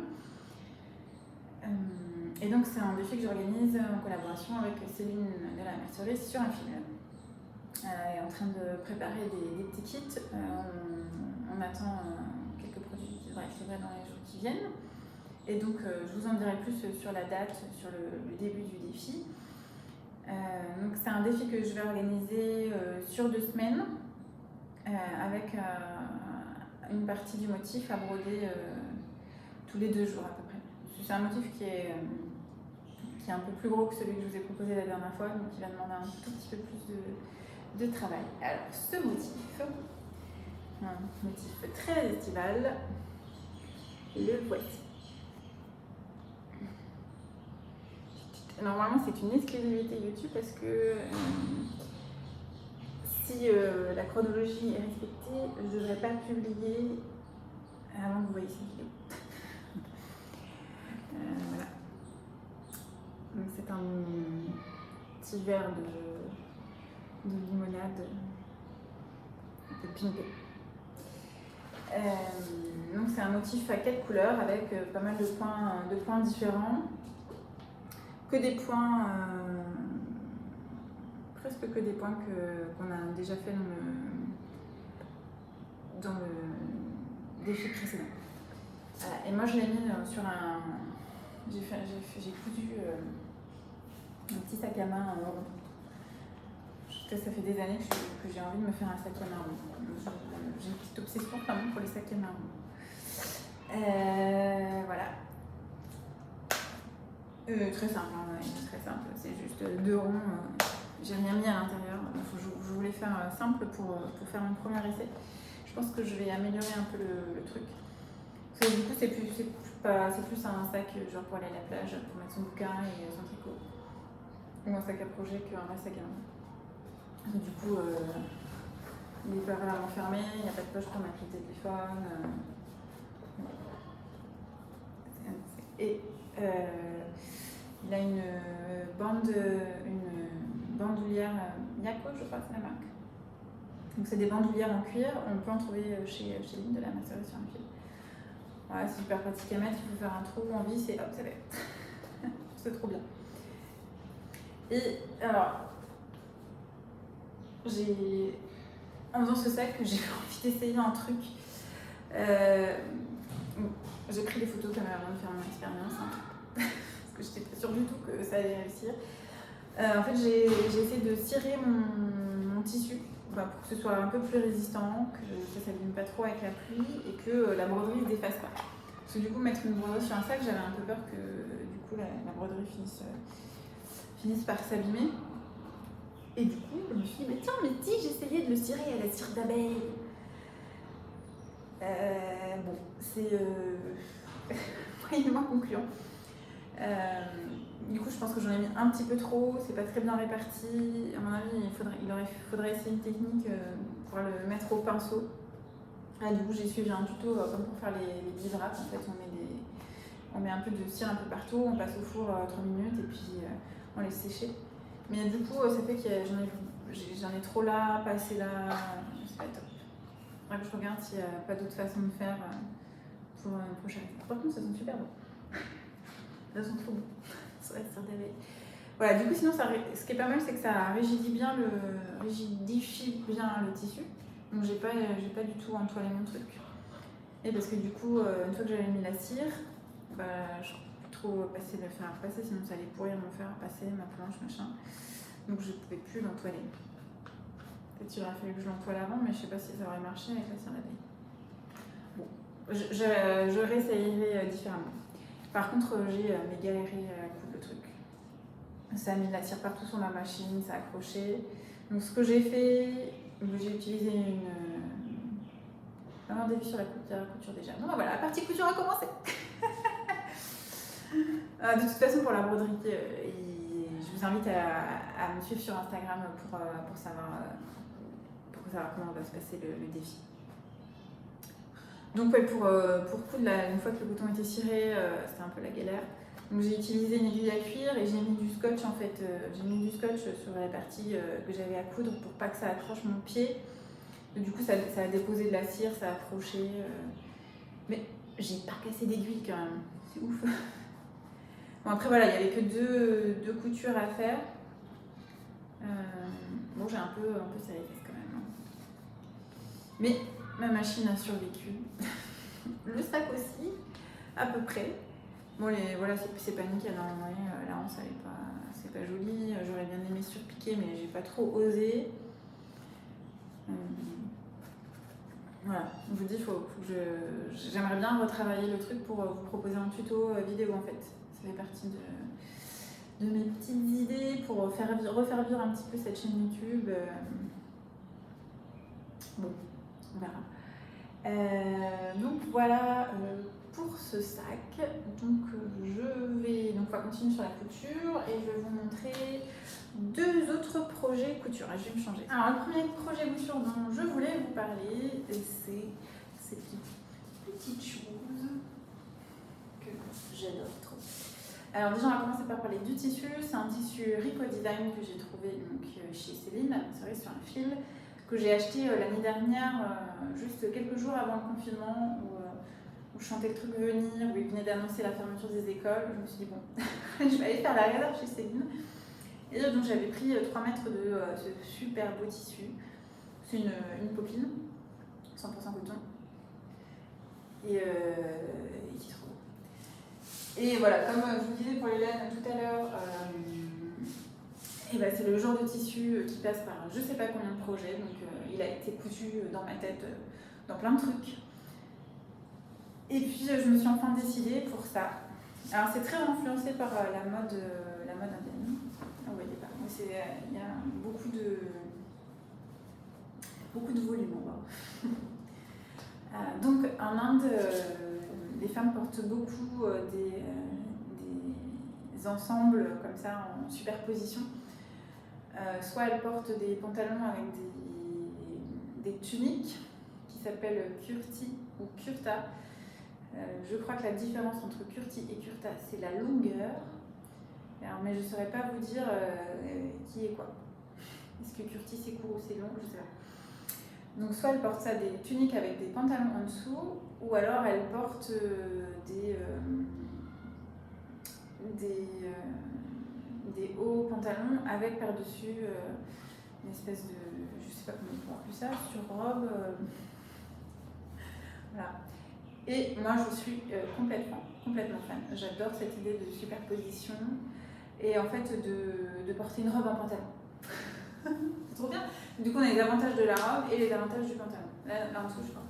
Et donc, c'est un défi que j'organise en collaboration avec Céline de la Mercerie sur un film. Elle est en train de préparer des petits kits. On attend quelques produits qui devraient être livrés dans les jours qui viennent. Et donc, je vous en dirai plus sur la date, sur le début du défi. Donc, c'est un défi que je vais organiser sur 2 semaines avec une partie du motif à broder tous les 2 jours à peu près. C'est un motif qui est un peu plus gros que celui que je vous ai proposé la dernière fois, donc qui va demander un tout petit peu plus de travail. Alors, ce motif, Un motif très estival. Le voici. Normalement, c'est une exclusivité YouTube parce que si la chronologie est respectée, je ne devrais pas publier avant que vous voyez cette vidéo. Voilà. Donc c'est un petit verre de limonade un peu pimpé. Donc c'est un motif à 4 couleurs avec pas mal de points différents. Que des points, presque que des points qu'on a déjà fait dans le défi précédent. Et moi je l'ai mis sur un... J'ai cousu un petit sac à main rond. Ça fait des années que j'ai envie de me faire un sac à main rond. J'ai une petite obsession quand même pour les sacs à main ronds. Voilà. Très simple, hein, très simple. C'est juste 2 ronds. J'ai rien mis à l'intérieur. Je voulais faire simple pour faire mon premier essai. Je pense que je vais améliorer un peu le truc. Parce que du coup, c'est plus un sac genre pour aller à la plage, pour mettre son bouquin et son tricot. Ou un sac à projet qu'un vrai sac à main. Du coup, il est pas vraiment fermé, il n'y a pas de poche pour mettre le téléphone. Et il a une bandoulière Yako, je crois que c'est la marque. Donc c'est des bandoulières en cuir, on peut en trouver chez Lynn de la masserie sur un fil. Voilà, c'est super pratique à mettre, il faut faire un trou en vis et hop, ça fait. C'est trop bien. Et alors, en faisant ce sac, j'ai envie d'essayer un truc. J'ai pris des photos quand même avant de faire mon expérience, hein, parce que j'étais pas sûre du tout que ça allait réussir. En fait, j'ai essayé de cirer mon tissu pour que ce soit un peu plus résistant, que ça ne s'abîme pas trop avec la pluie et que la broderie ne se défasse pas. Parce que du coup, mettre une broderie sur un sac, j'avais un peu peur que du coup la broderie finisse par s'abîmer. Et du coup, je me suis dit, mais tiens, mais si j'essayais de le cirer à la cire d'abeille. Bon, c'est moyennement concluant. Du coup, je pense que j'en ai mis un petit peu trop, c'est pas très bien réparti. À mon avis, il faudrait essayer une technique pour le mettre au pinceau. Du coup, j'ai suivi un tuto comme pour faire les bead wraps. En fait, on met un peu de cire un peu partout, on passe au four 3 minutes et puis on laisse sécher. Mais du coup, ça fait que j'en ai trop là, pas assez là, c'est pas top. Faudra que je regarde s'il n'y a pas d'autre façon de faire pour une prochaine fois. Par contre, ça sent super bon. Ça sent trop bon. Ça reste d'abeille. Voilà, du coup, sinon, ce qui est pas mal, c'est que ça rigidifie bien le tissu. Donc, j'ai pas du tout entoilé mon truc. Et parce que du coup, une fois que j'avais mis la cire, je ne pouvais plus trop le faire passer, sinon ça allait pourrir mon fer passer, ma planche, machin. Donc, je ne pouvais plus l'entoiler. Peut-être qu'il aurait fallu que je l'entoile avant, mais je sais pas si ça aurait marché avec la cire d'abeille. Bon, je réessayerai différemment. Par contre, j'ai galéré à coudre le truc. Ça a mis de la cire partout sur ma machine, ça a accroché. Donc ce que j'ai fait, j'ai utilisé un début sur la couture déjà. Bon, voilà, la partie couture a commencé. De toute façon, pour la broderie, je vous invite à me suivre sur Instagram pour savoir comment va se passer le défi. Donc ouais, pour coudre, une fois que le bouton était ciré, c'était un peu la galère. Donc j'ai utilisé une aiguille à cuire et j'ai mis du scotch en fait. J'ai mis du scotch sur la partie que j'avais à coudre pour pas que ça accroche mon pied. Et du coup ça a déposé de la cire, ça a accroché. Mais j'ai pas cassé d'aiguille quand même. C'est ouf. Bon après voilà, il n'y avait que deux coutures à faire. Bon j'ai un peu serré les fesses quand même. Hein. Mais ma machine a survécu. Le sac aussi, à peu près. Bon, voilà, c'est pas nickel. Hein. La hanse, c'est pas joli. J'aurais bien aimé surpiquer, mais j'ai pas trop osé. Voilà, je vous dis, j'aimerais bien retravailler le truc pour vous proposer un tuto vidéo en fait. Ça fait partie de mes petites idées pour refaire vivre un petit peu cette chaîne YouTube. Bon, on verra. Donc voilà pour ce sac. Donc on va continuer sur la couture et je vais vous montrer 2 autres projets couture. Je vais me changer. Alors le premier projet couture dont je voulais vous parler, c'est ces petites choses que j'adore trop. Alors déjà on va commencer par parler du tissu. C'est un tissu Rico Design que j'ai trouvé donc, chez Céline, c'est vrai sur un fil, que j'ai acheté l'année dernière, juste quelques jours avant le confinement, où je sentais le truc venir, où il venait d'annoncer la fermeture des écoles. Je me suis dit bon, je vais aller faire la réserve chez Céline. Et donc j'avais pris 3 mètres de ce super beau tissu. C'est une popeline, 100% coton. Et qui est trop beau. Et voilà, comme je vous disais pour les laines tout à l'heure, et c'est le genre de tissu qui passe par je sais pas combien de projets, donc il a été cousu dans ma tête dans plein de trucs. Et puis je me suis enfin décidée pour ça. Alors c'est très influencé par la mode indienne. Vous voyez pas, il y a beaucoup de volume en bas. Donc en Inde, les femmes portent beaucoup des ensembles comme ça en superposition. Soit elles portent des pantalons avec des tuniques qui s'appellent kurti ou kurta. Je crois que la différence entre kurti et kurta, c'est la longueur. Alors, mais je ne saurais pas vous dire qui est quoi. Est-ce que kurti c'est court ou c'est long? Je ne sais pas. Donc soit elles portent ça des tuniques avec des pantalons en dessous, ou alors elles portent des hauts pantalons avec par-dessus une espèce de, je sais pas comment on appelle ça, sur-robe. Voilà. Et moi je suis complètement fan. J'adore cette idée de superposition et en fait de porter une robe en pantalon. C'est trop bien. Du coup on a les avantages de la robe et les avantages du pantalon. Là en dessous je porte.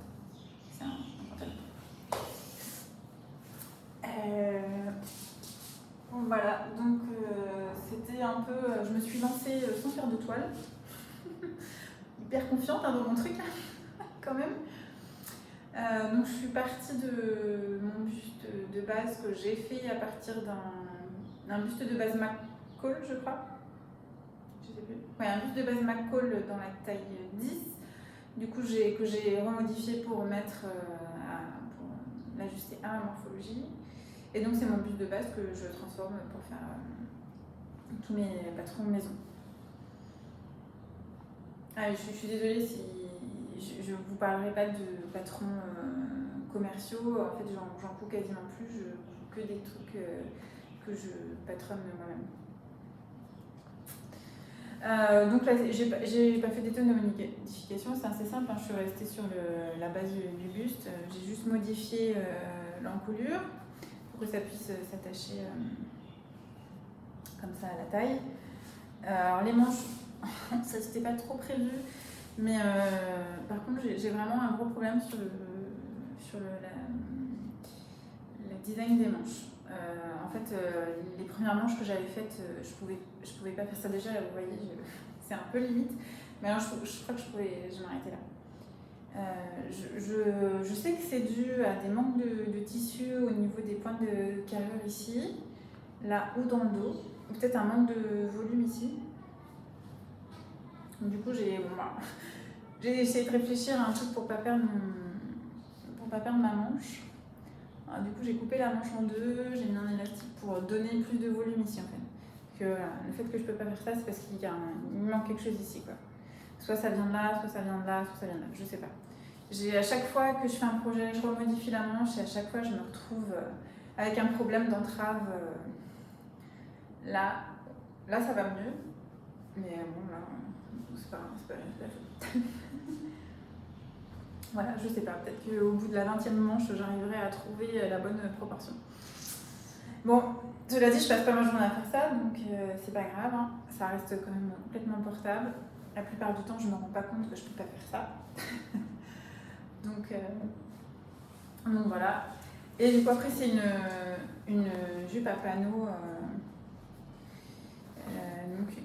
C'est un pantalon. Voilà, donc c'était un peu. Je me suis lancée sans faire de toile. Hyper confiante dans mon truc, quand même. Donc je suis partie de mon buste de base que j'ai fait à partir d'un buste de base McCall, je crois. Je sais plus. Ouais, un buste de base McCall dans la taille 10. Du coup, que j'ai remodifié pour pour l'ajuster à ma morphologie. Et donc c'est mon buste de base que je transforme pour faire tous mes patrons maison. Je suis désolée si je ne vous parlerai pas de patrons commerciaux. En fait, j'en couds quasiment plus. Je couds que des trucs que je patronne moi-même. Donc là, j'ai pas fait des tonnes de modifications. C'est assez simple. Je suis restée sur la base du buste. J'ai juste modifié l'encolure pour que ça puisse s'attacher comme ça à la taille. Alors les manches, ça c'était pas trop prévu, mais par contre j'ai vraiment un gros problème sur le design des manches. En fait, les premières manches que j'avais faites, je pouvais pas faire ça déjà. Vous voyez, c'est un peu limite, mais alors je crois que je m'arrêter là. Je sais que c'est dû à des manques de tissu au niveau des pointes de carrure ici, là ou dans le dos, peut-être un manque de volume ici. Du coup, j'ai essayé de réfléchir à un truc pour pas perdre ma manche. Alors, du coup, j'ai coupé la manche en deux, j'ai mis un élastique pour donner plus de volume ici en fait. Le fait que je peux pas faire ça, c'est parce qu'il manque quelque chose ici, quoi. Soit ça vient de là, soit ça vient de là, soit ça vient de là, je sais pas. À chaque fois que je fais un projet, je remodifie la manche et à chaque fois je me retrouve avec un problème d'entrave. Là, ça va mieux. Mais bon, là, c'est pas grave. Voilà, je sais pas. Peut-être qu'au bout de la 20e manche, j'arriverai à trouver la bonne proportion. Bon, cela dit, je passe pas ma journée à faire ça, donc c'est pas grave. Hein. Ça reste quand même complètement portable. La plupart du temps, je me rends pas compte que je peux pas faire ça. Donc voilà. Et du coup, après, c'est une jupe à panneaux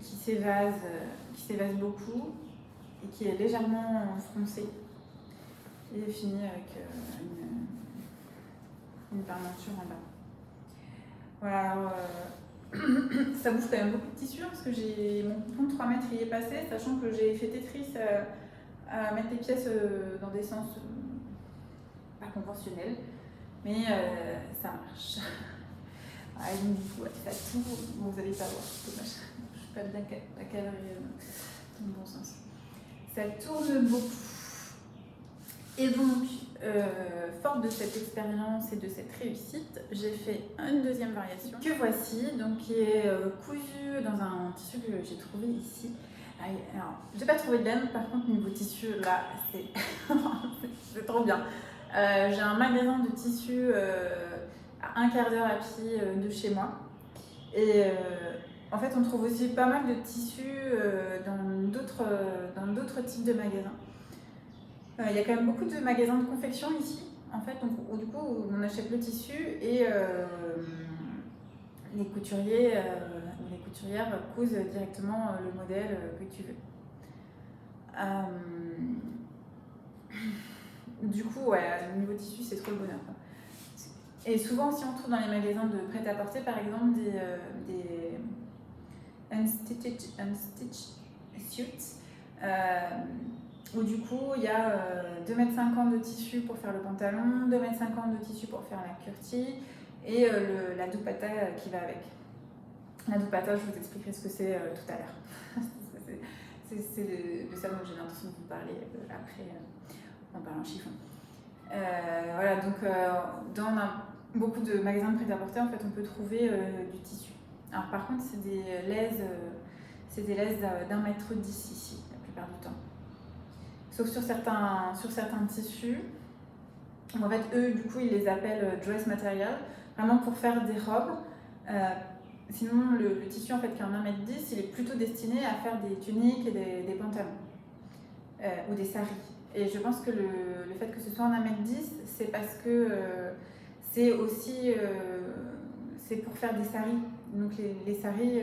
qui s'évase beaucoup et qui est légèrement froncée. Et fini avec une parmenture en bas. Voilà, alors, ça bouffe quand même beaucoup de tissu, hein, parce que j'ai mon coupon de 3 mètres y est passé, sachant que j'ai fait Tetris à mettre les pièces dans des sens pas conventionnels. Mais ça marche. Ah, donc, du coup, ça tourne. Bon, vous allez pas voir, c'est dommage. Je suis pas bien cadrée dans le bon sens. Ça tourne beaucoup. Et donc, forte de cette expérience et de cette réussite, j'ai fait une deuxième variation que voici, donc qui est cousue dans un tissu que j'ai trouvé ici. Alors, j'ai pas trouvé de laine, par contre, niveau tissu, là, c'est c'est trop bien. J'ai un magasin de tissus à un quart d'heure à pied de chez moi. Et en fait, on trouve aussi pas mal de tissus dans d'autres types de magasins. Il y a quand même beaucoup de magasins de confection ici, en fait, donc, où, du coup, on achète le tissu et les couturiers ou les couturières cousent directement le modèle que tu veux. Du coup, ouais, au niveau tissu, c'est trop le bonheur, quoi. Et souvent aussi, on trouve dans les magasins de prêt-à-porter, par exemple, des unstitched suits, où du coup, il y a 2,50 m de tissu pour faire le pantalon, 2,50 m de tissu pour faire la kurti, et la dupatta qui va avec. La dupatta, je vous expliquerai ce que c'est tout à l'heure. C'est de ça dont j'ai l'intention de vous parler après, en parlant chiffon. Voilà, donc dans beaucoup de magasins de prêt-à-porter, en fait, on peut trouver du tissu. Alors par contre, c'est des laises d'1,10 m ici, la plupart du temps. Sauf sur certains tissus. En fait, eux, du coup, ils les appellent dress material, vraiment pour faire des robes. Sinon, le tissu, en fait, qui est en 1,10 m, il est plutôt destiné à faire des tuniques et des pantalons. Ou des saris. Et je pense que le fait que ce soit en 1,10 m, c'est parce que c'est aussi c'est pour faire des saris. Donc les saris,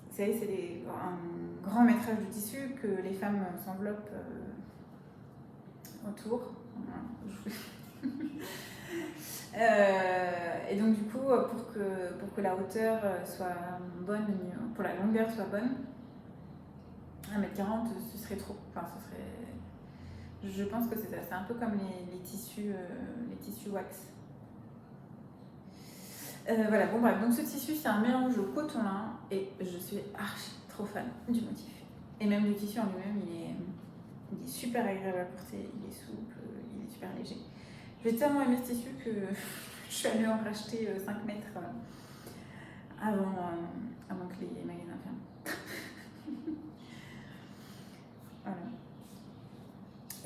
c'est un grand métrage de tissu que les femmes s'enveloppent autour. Et donc du coup, pour que la hauteur soit bonne, pour la longueur soit bonne, 1,40 m, ce serait trop. Enfin, ce serait. Je pense que c'est ça. C'est un peu comme les tissus wax. Voilà, bon bref, donc ce tissu c'est un mélange au coton-lin et je suis archi trop fan du motif. Et même du tissu en lui-même, il est super agréable à porter, il est souple, il est super léger. J'ai tellement aimé ce tissu que je suis allée en racheter 5 mètres avant que les magasins ferment. Voilà.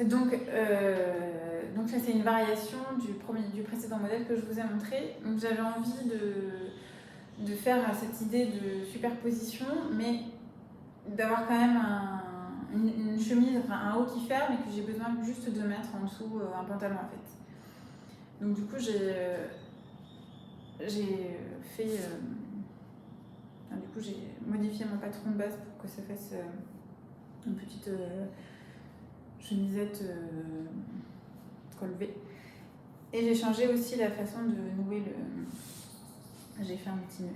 Donc ça c'est une variation du précédent modèle que je vous ai montré. Donc j'avais envie de faire cette idée de superposition, mais d'avoir quand même une chemise, enfin un haut qui ferme et que j'ai besoin juste de mettre en dessous un pantalon en fait. Donc du coup j'ai modifié mon patron de base pour que ça fasse une petite chemisette relevée. Et j'ai changé aussi la façon de nouer j'ai fait un petit nœud.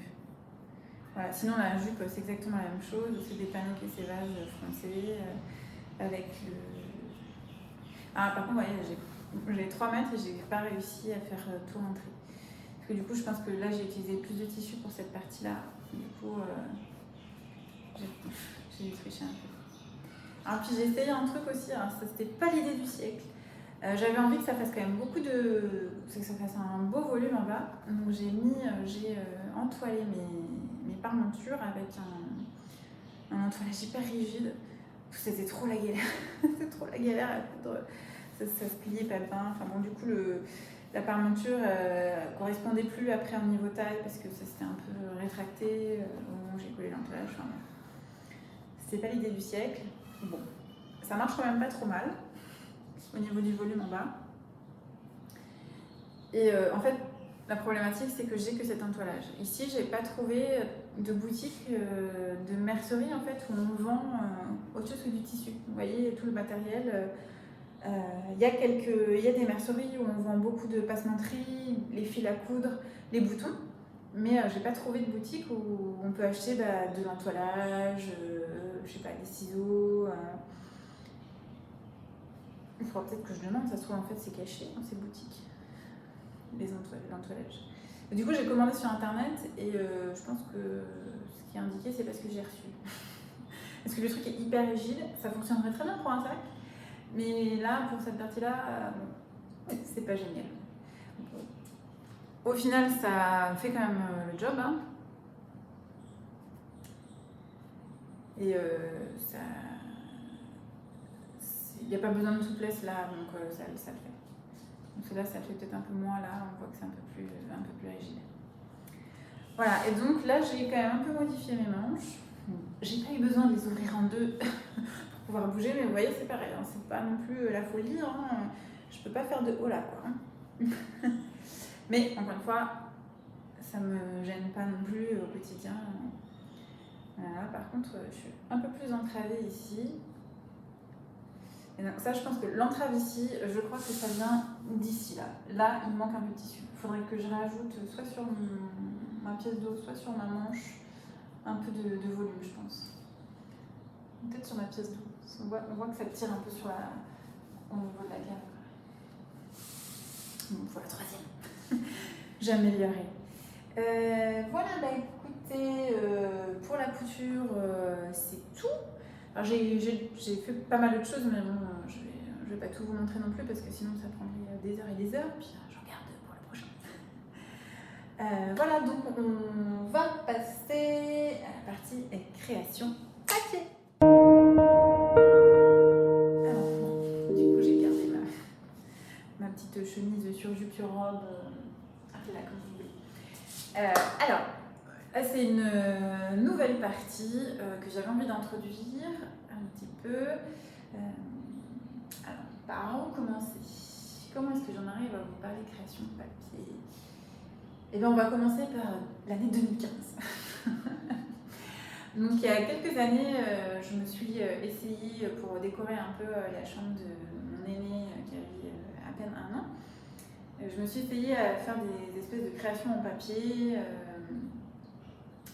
Voilà, sinon la jupe c'est exactement la même chose, c'est des paniques et sévages froncés avec le. Ah par contre j'ai 3 mètres et j'ai pas réussi à faire tout rentrer. Parce que du coup je pense que là j'ai utilisé plus de tissu pour cette partie là. Du coup j'ai triché un peu. Alors puis j'ai essayé un truc aussi, alors ça c'était pas l'idée du siècle. J'avais envie que ça fasse quand même que ça fasse un beau volume en bas. Donc j'ai entoilé mes parmentures avec un entoilage hyper rigide. C'était trop la galère. C'était trop la galère à coudre. Ça se pliait pas bien. Enfin bon, du coup la parmenture correspondait plus après en niveau taille parce que ça s'était un peu rétracté au moment où j'ai collé l'entoilage. Enfin, c'était pas l'idée du siècle. Bon, ça marche quand même pas trop mal au niveau du volume en bas. Et en fait, la problématique, c'est que j'ai que cet entoilage. Ici, j'ai pas trouvé de boutique de mercerie en fait où on vend autre chose que du tissu. Vous voyez, tout le matériel Il y a des merceries où on vend beaucoup de passementerie, les fils à coudre, les boutons. Mais j'ai pas trouvé de boutique où on peut acheter de l'entoilage, je sais pas, des ciseaux. Il faudra peut-être que je demande, ça se trouve en fait c'est caché dans ces boutiques, l'entoilage. Du coup j'ai commandé sur internet et je pense que ce qui est indiqué c'est parce que j'ai reçu. Parce que le truc est hyper rigide, ça fonctionnerait très bien pour un sac, mais là pour cette partie-là, c'est pas génial. Au final ça fait quand même le job, hein. Et il n'y a pas besoin de souplesse là, donc ça le fait. Donc là, ça fait peut-être un peu moins, là, on voit que c'est un peu plus rigide. Voilà, et donc là, j'ai quand même un peu modifié mes manches. J'ai pas eu besoin de les ouvrir en deux pour pouvoir bouger, mais vous voyez, c'est pareil, hein, c'est pas non plus la folie, hein. Je peux pas faire de haut là, quoi. Mais encore une fois, ça me gêne pas non plus au quotidien. Voilà, par contre, je suis un peu plus entravée ici. Et donc ça, je pense que l'entrave ici, je crois que ça vient d'ici là. Là, il manque un peu de tissu. Il faudrait que je rajoute soit sur ma pièce d'eau, soit sur ma manche, un peu de volume, je pense. Peut-être sur ma pièce d'eau. On voit que ça tire un peu au niveau de la gamme. Bon, pour la troisième. J'améliorerai. Voilà, écoutez, pour la couture, c'est tout. Alors j'ai fait pas mal de choses, mais bon, je vais pas tout vous montrer non plus parce que sinon ça prendrait des heures et des heures, puis j'en garde pour le prochain. Voilà, donc on va passer à la partie création papier. Alors bon, du coup j'ai gardé ma petite chemise sur jupe sur robe, appelez-la comme vous voulez. Alors, c'est une nouvelle partie que j'avais envie d'introduire un petit peu. Alors, par où commencer? Comment est-ce que j'en arrive à vous parler création papier? Eh bien, on va commencer par l'année 2015. Donc, il y a quelques années, je me suis essayée pour décorer un peu la chambre de mon aîné qui avait à peine 1 an. Je me suis essayée à faire des espèces de créations en papier.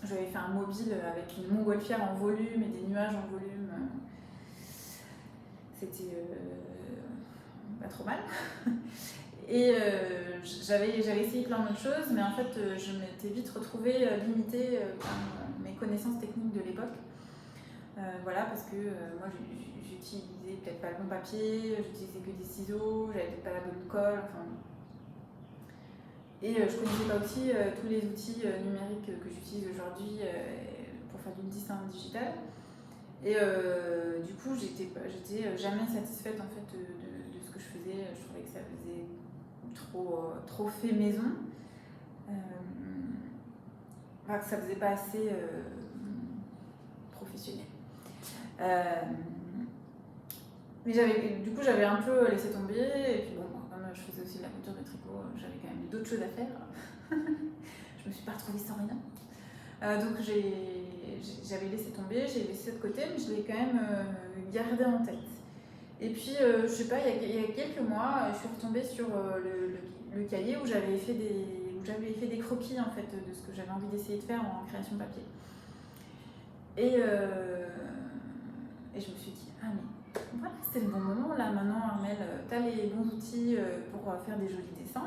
J'avais fait un mobile avec une montgolfière en volume et des nuages en volume. C'était pas trop mal. Et j'avais essayé plein d'autres choses, mais en fait, je m'étais vite retrouvée limitée par mes connaissances techniques de l'époque. Voilà, parce que moi, j'utilisais peut-être pas le bon papier, j'utilisais que des ciseaux, j'avais peut-être pas la bonne colle. Enfin, et je connaissais pas aussi tous les outils numériques que j'utilise aujourd'hui pour faire du dessin digital. Et du coup, j'étais jamais satisfaite en fait de ce que je faisais. Je trouvais que ça faisait trop fait maison. Enfin, que ça faisait pas assez professionnel. Mais du coup, j'avais un peu laissé tomber. Et puis bon, comme je faisais aussi de la couture de tricot, j'avais quand même d'autres choses à faire. Je me suis pas retrouvée sans rien. Donc j'avais laissé tomber, j'ai laissé ça de côté, mais je l'ai quand même gardé en tête. Et puis, je sais pas, il y a quelques mois, je suis retombée sur le cahier où j'avais fait des croquis en fait de ce que j'avais envie d'essayer de faire en création papier. Et je me suis dit, ah mais voilà, c'est le bon moment là maintenant, Armelle, t'as les bons outils pour faire des jolis dessins.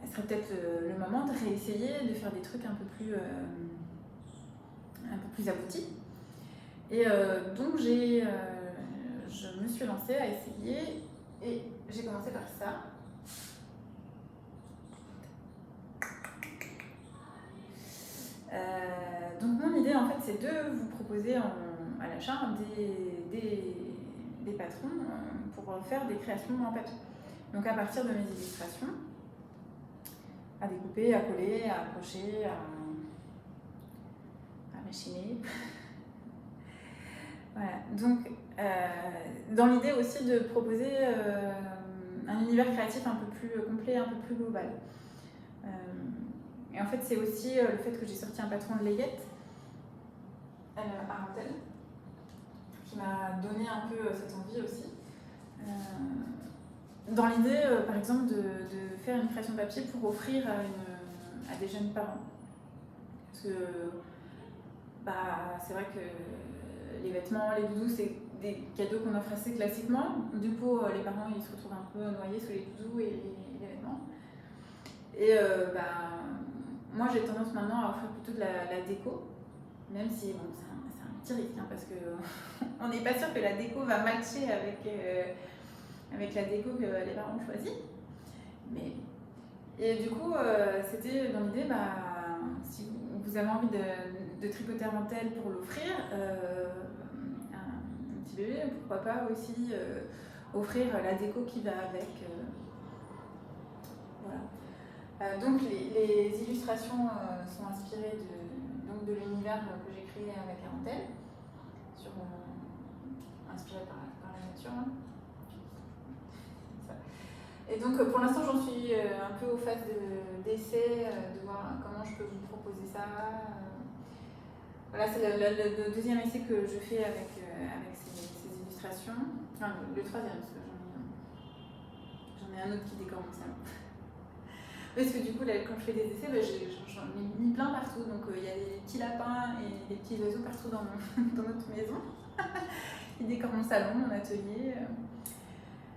Ce serait peut-être le moment de réessayer de faire des trucs un peu plus aboutis. Et donc je me suis lancée à essayer et j'ai commencé par ça. Donc mon idée en fait c'est de vous proposer à l'achat des patrons pour faire des créations en papier. Donc à partir de mes illustrations, à découper, à coller, à accrocher, à machiner. Voilà. Donc dans l'idée aussi de proposer un univers créatif un peu plus complet, un peu plus global. Et en fait, c'est aussi le fait que j'ai sorti un patron de layette à Rentel, qui m'a donné un peu cette envie aussi. Dans l'idée, par exemple, de faire une création papier pour offrir à des jeunes parents. Parce que c'est vrai que les vêtements, les doudous, c'est des cadeaux qu'on offre assez classiquement. Du coup, les parents, ils se retrouvent un peu noyés sous les doudous et les vêtements. Et moi, j'ai tendance maintenant à offrir plutôt de la déco, même si bon, c'est un petit risque, hein, parce qu'on n'est pas sûr que la déco va matcher avec la déco que les parents ont choisie. Et du coup, c'était dans l'idée, si vous avez envie de tricoter un mantel pour l'offrir, un petit bébé, pourquoi pas aussi offrir la déco qui va avec. Voilà. Donc les illustrations sont inspirées de l'univers que j'ai créé avec Arantel, inspiré par la nature. Hein. Et donc pour l'instant j'en suis un peu aux phases d'essai, de voir comment je peux vous proposer ça. Voilà, c'est le deuxième essai que je fais avec ces illustrations. Enfin, le troisième, parce que j'en ai un autre qui décore mon salon. Parce que du coup, là, quand je fais des essais, j'en ai mis plein partout. Donc il y a des petits lapins et des petits oiseaux partout dans notre maison. Ils décorent mon salon, mon atelier.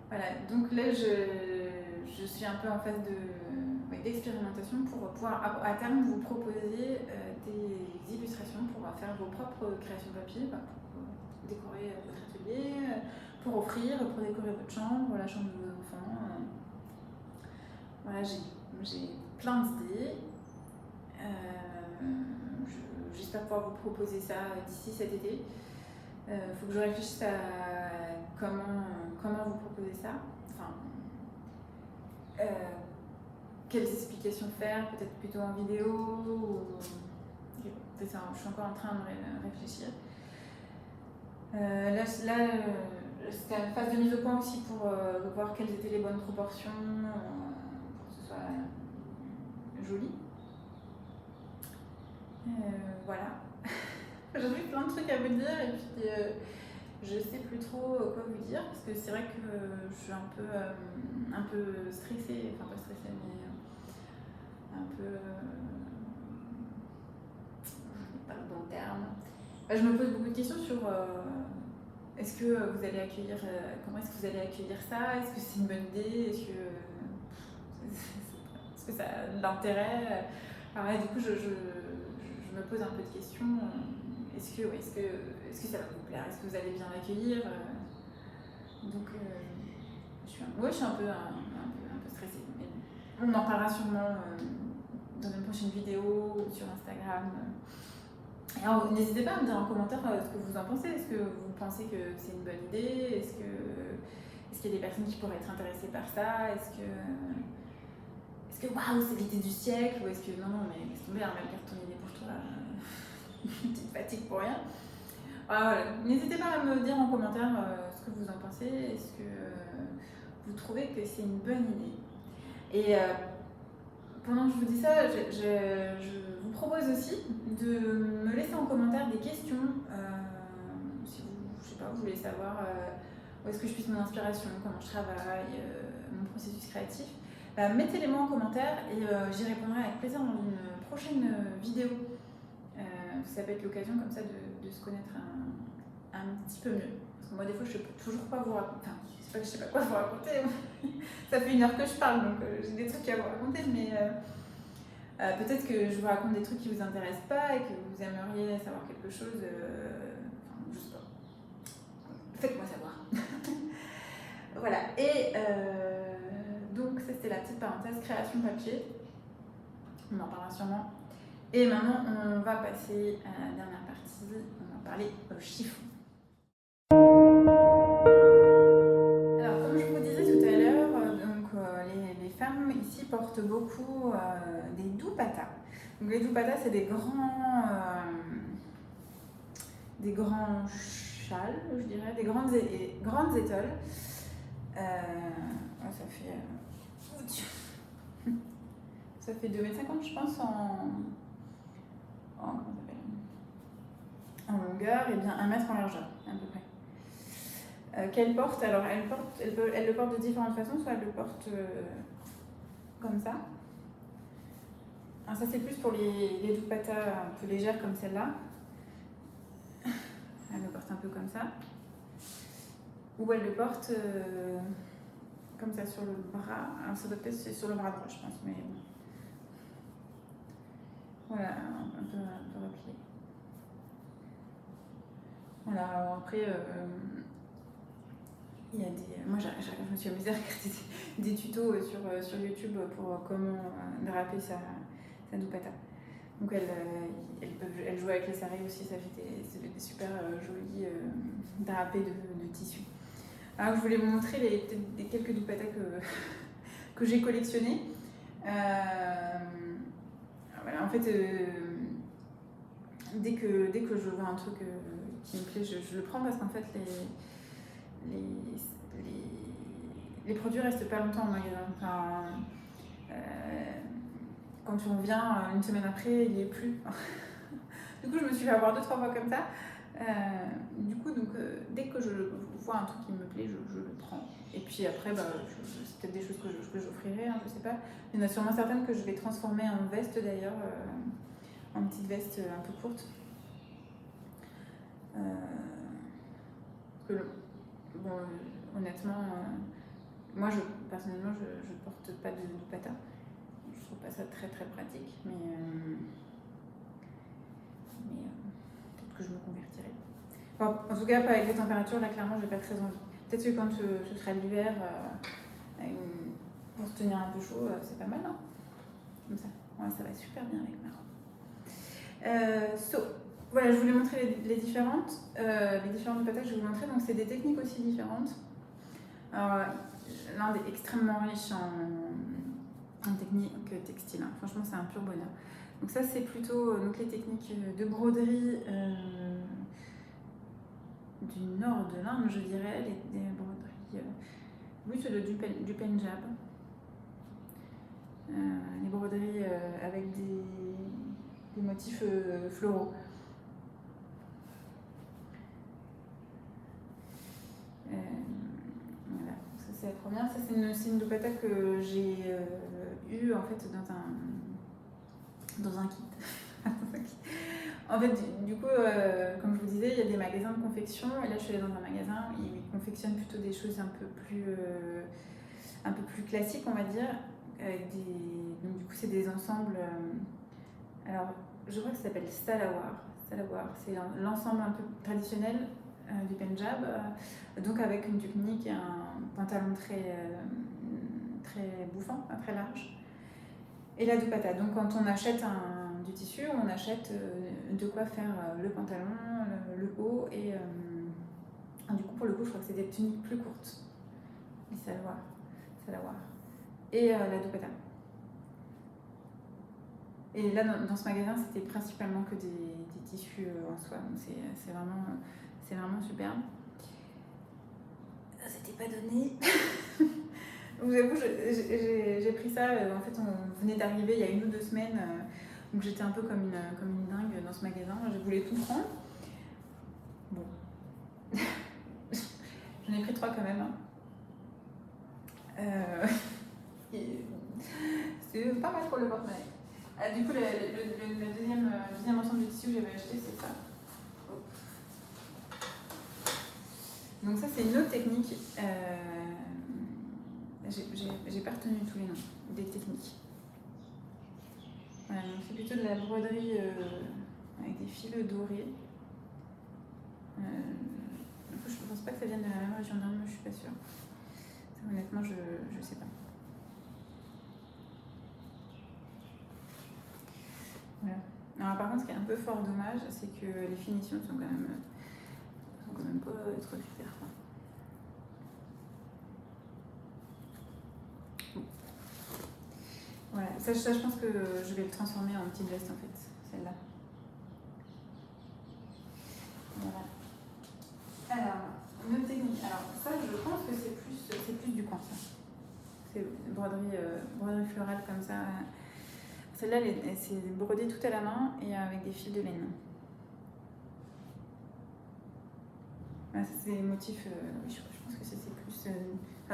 Voilà, donc là je suis un peu en phase d'expérimentation pour pouvoir à terme vous proposer des illustrations pour faire vos propres créations papier, pour décorer votre atelier, pour offrir, pour décorer votre chambre, la chambre de vos enfants. Voilà, j'ai plein d'idées. J'espère pouvoir vous proposer ça d'ici cet été. Faut que je réfléchisse à comment vous proposer ça. Enfin, quelles explications faire, peut-être plutôt en vidéo. Je suis encore en train de réfléchir. Là c'était une phase de mise au point aussi pour voir quelles étaient les bonnes proportions pour que ce soit joli. Voilà. J'avais plein de trucs à vous dire et puis je sais plus trop quoi vous dire parce que c'est vrai que je suis un peu stressée, enfin pas stressée mais un peu pas le bon terme. Je me pose beaucoup de questions sur est-ce que vous allez accueillir comment est-ce que vous allez accueillir ça, est-ce que c'est une bonne idée, est-ce que ça a de l'intérêt. Alors là, du coup je me pose un peu de questions. Est-ce que ça va vous plaire? Est-ce que vous allez bien l'accueillir? Donc, je suis un peu stressée. Mais on en parlera sûrement dans une prochaine vidéo ou sur Instagram. Alors, n'hésitez pas à me dire en commentaire ce que vous en pensez. Est-ce que vous pensez que c'est une bonne idée? Est-ce qu'il y a des personnes qui pourraient être intéressées par ça? Est-ce que waouh, c'est l'idée du siècle? Ou est-ce que non, mais laisse tomber, un même ton idée pour toi. Une petite fatigue pour rien. Voilà. N'hésitez pas à me dire en commentaire ce que vous en pensez. Est-ce que vous trouvez que c'est une bonne idée? Et pendant que je vous dis ça, je vous propose aussi de me laisser en commentaire des questions. Si vous voulez savoir où est-ce que je puise mon inspiration, comment je travaille, mon processus créatif. Mettez-les-moi en commentaire et j'y répondrai avec plaisir dans une prochaine vidéo. Ça peut être l'occasion comme ça de se connaître un petit peu mieux. Parce que moi des fois je sais toujours pas vous raconter, enfin c'est pas que je sais pas quoi vous raconter, ça fait 1 heure que je parle donc j'ai des trucs à vous raconter, mais peut-être que je vous raconte des trucs qui vous intéressent pas et que vous aimeriez savoir quelque chose, enfin je sais pas. Faites-moi savoir. Voilà, et donc ça c'était la petite parenthèse création papier, on en parlera sûrement. Et maintenant, on va passer à la dernière partie, on va parler chiffon. Alors, comme je vous disais tout à l'heure, les femmes ici portent beaucoup des dupatas. Donc, les dupatas, c'est des grands châles, je dirais, des grandes étoiles. Ça fait 2,50 m, je pense, en longueur et bien 1 mètre en largeur à peu près. qu'elle porte. Alors elle le porte de différentes façons, soit elle le porte comme ça. Alors ça c'est plus pour les dupattas un peu légères comme celle-là. Elle le porte un peu comme ça. Ou elle le porte comme ça sur le bras. Alors ça doit peut-être être sur le bras droit je pense, mais bon. Voilà, un peu replié. Voilà, alors après, il y a des... Moi, je me suis amusée à regarder des tutos sur YouTube pour comment draper sa dupatta. Donc elle joue avec les sarrés aussi, ça fait des super jolis drapés de tissu. Alors je voulais vous montrer les quelques dupattas que j'ai collectionnés. Voilà, en fait, dès que je vois un truc qui me plaît, je le prends parce qu'en fait les produits restent pas longtemps en magasin. Enfin, quand tu reviens une semaine après, il n'y est plus. Du coup, je me suis fait avoir 2-3 fois comme ça. Du coup, dès que je vois un truc qui me plaît, je le prends. Et puis après, c'est peut-être des choses que j'offrirai, hein, je sais pas. Il y en a sûrement certaines que je vais transformer en veste d'ailleurs, en petite veste un peu courte. Bon, honnêtement, moi personnellement, je porte pas de dupatta. Je trouve pas ça très très pratique, mais peut-être que je me convertirai. Bon, en tout cas, pas avec les températures, là clairement, j'ai pas très envie. Peut-être que quand ce sera l'hiver, pour se tenir un peu chaud, c'est pas mal, hein. Comme ça. Ouais, ça va super bien avec Maro. Voilà, je voulais montrer les différentes dupattas que je vais vous montrer. Donc, c'est des techniques aussi différentes. L'Inde est extrêmement riche en techniques textiles. Hein. Franchement, c'est un pur bonheur. Donc, ça, c'est plutôt les techniques de broderie du nord de l'Inde, je dirais. Des broderies du Pendjab. Les broderies avec des motifs floraux. Voilà, ça c'est la première. Ça c'est une dupatta que j'ai eue en fait dans un kit. En fait, du coup, comme je vous disais, il y a des magasins de confection. Et là, je suis allée dans un magasin, ils confectionnent plutôt des choses un peu plus classiques, on va dire. Donc, du coup, c'est des ensembles. Alors, je crois que ça s'appelle Salawar. C'est l'ensemble un peu traditionnel du Pendjab, donc avec une tunique et un pantalon très bouffant, très large. Et la dupatta. Donc, quand on achète du tissu, on achète de quoi faire le pantalon, le haut et du coup, pour le coup, je crois que c'est des tuniques plus courtes. Les salawar. Et la dupatta. Et là, dans ce magasin, c'était principalement que des tissus en soie. Donc, c'est vraiment superbe. C'était pas donné. Je vous avoue, j'ai pris ça. En fait, on venait d'arriver il y a 1 ou 2 semaines. Donc, j'étais un peu comme une dingue dans ce magasin. Je voulais tout prendre. Bon. J'en ai pris 3 quand même. C'est pas mal pour le porte-monnaie. Du coup, le deuxième ensemble de tissus que j'avais acheté, c'est ça. Donc ça, c'est une autre technique. J'ai pas retenu tous les noms des techniques. Voilà, donc c'est plutôt de la broderie avec des fils dorés. Du coup, je pense pas que ça vienne de la même région d'Inde, mais je suis pas sûre. Ça, honnêtement, je sais pas. Voilà. Alors, par contre, ce qui est un peu fort dommage, c'est que les finitions sont quand même pas trop super. Bon. Voilà, ça, je pense que je vais le transformer en petite veste en fait, celle-là. Voilà. Alors, une autre technique. Alors, ça, je pense que c'est plus du coin, ça. C'est broderie florale comme ça. Celle-là, c'est brodé tout à la main et avec des fils de laine. Ah, ça, c'est des motifs, oui, je pense que c'est plus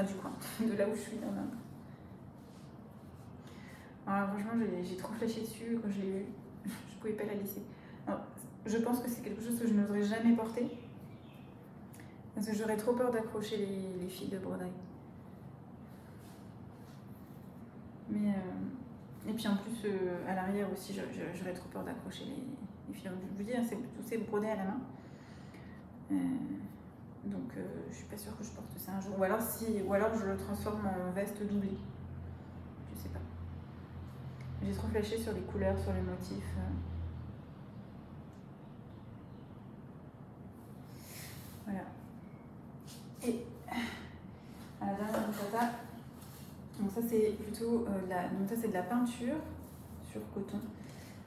du coin, de là où je suis dans l'Inde. Alors, franchement, j'ai trop flashé dessus quand je l'ai vue. Je pouvais pas la laisser. Alors, je pense que c'est quelque chose que je n'oserais jamais porter. Parce que j'aurais trop peur d'accrocher les fils de broderie. Mais, et puis en plus, à l'arrière aussi, j'aurais trop peur d'accrocher les fils. Je vous dis, hein, c'est brodé à la main. Donc je suis pas sûre que je porte ça un jour. Ou alors je le transforme en veste doublée. Je sais pas. J'ai trop flashé sur les couleurs, sur les motifs. Voilà. Et à la dernière tata, donc ça c'est plutôt donc ça c'est de la peinture sur coton.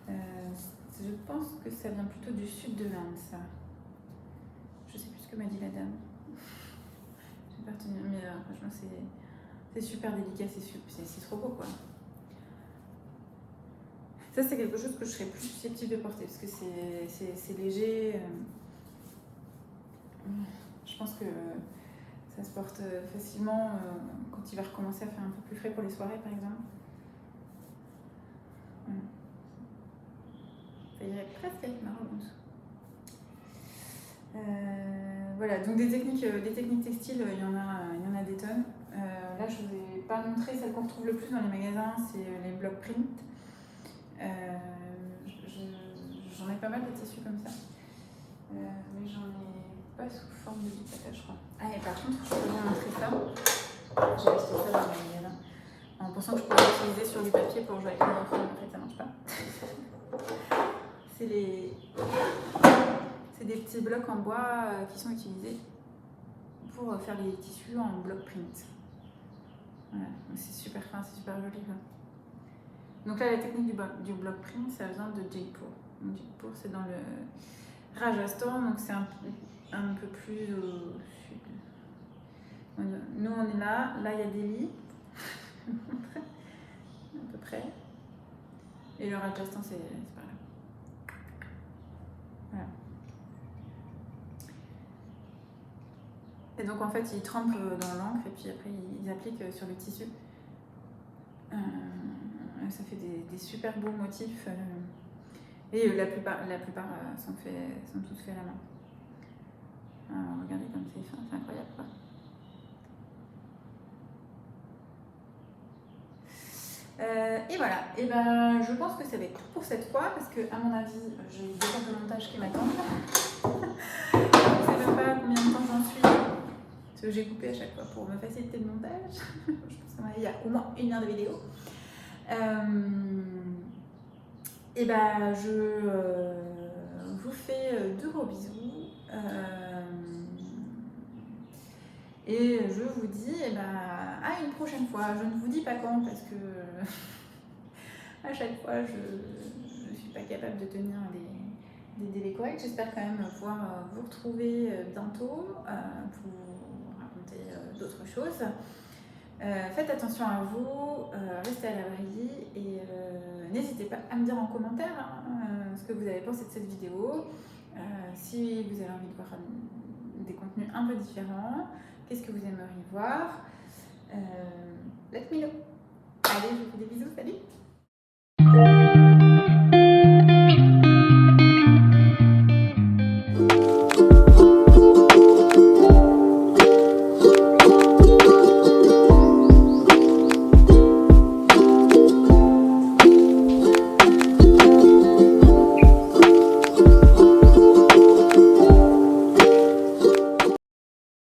Je pense que ça vient plutôt du sud de l'Inde, ça. Je sais plus ce que m'a dit la dame. J'ai pas retenu, mais franchement c'est super délicat, c'est trop beau quoi. Ça c'est quelque chose que je serais plus susceptible de porter parce que c'est léger. Je pense que ça se porte facilement quand il va recommencer à faire un peu plus frais pour les soirées par exemple. Ça irait presque avec ma robe en dessous. Voilà, donc des techniques textiles, il y en a des tonnes. Là, je ne vous ai pas montré celle qu'on retrouve le plus dans les magasins, c'est les block print. J'en ai pas mal de tissus comme ça, mais j'en ai pas sous forme de dupatta, je crois. Ah, et par contre, je peux vous montrer ça. J'ai acheté ça dans le magasin en pensant que je pourrais l'utiliser sur du papier pour jouer avec mes enfants, en fait, ça marche pas. C'est des petits blocs en bois qui sont utilisés pour faire les tissus en block print. Voilà, c'est super fin, c'est super joli. Quoi. Donc là, la technique du block print, ça vient de Jaipur. Donc, Jaipur, c'est dans le Rajasthan, donc c'est un peu plus au sud. Nous, on est là. Là, il y a Delhi, à peu près. Et le Rajasthan, c'est par là. Voilà. Et donc en fait ils trempent dans l'encre et puis après ils appliquent sur le tissu. Ça fait des super beaux motifs. Et la plupart sont tous faits à la main. Alors, regardez comme c'est fin, c'est incroyable quoi. Et voilà, et ben je pense que ça va être tout pour cette fois parce que à mon avis j'ai des heures de montage qui m'attendent. Je ne sais même pas combien de temps j'en suis. Parce que j'ai coupé à chaque fois pour me faciliter le montage. Je pense qu'il y a au moins 1 heure de vidéo. Et ben je vous fais de gros bisous. Et je vous dis à une prochaine fois. Je ne vous dis pas quand parce que à chaque fois je ne suis pas capable de tenir des délais corrects. J'espère quand même pouvoir vous retrouver bientôt pour raconter d'autres choses. Faites attention à vous, restez à l'abri et n'hésitez pas à me dire en commentaire ce que vous avez pensé de cette vidéo. Si vous avez envie de voir des contenus un peu différents, qu'est-ce que vous aimeriez voir. Let me know. Allez, je vous fais des bisous, salut!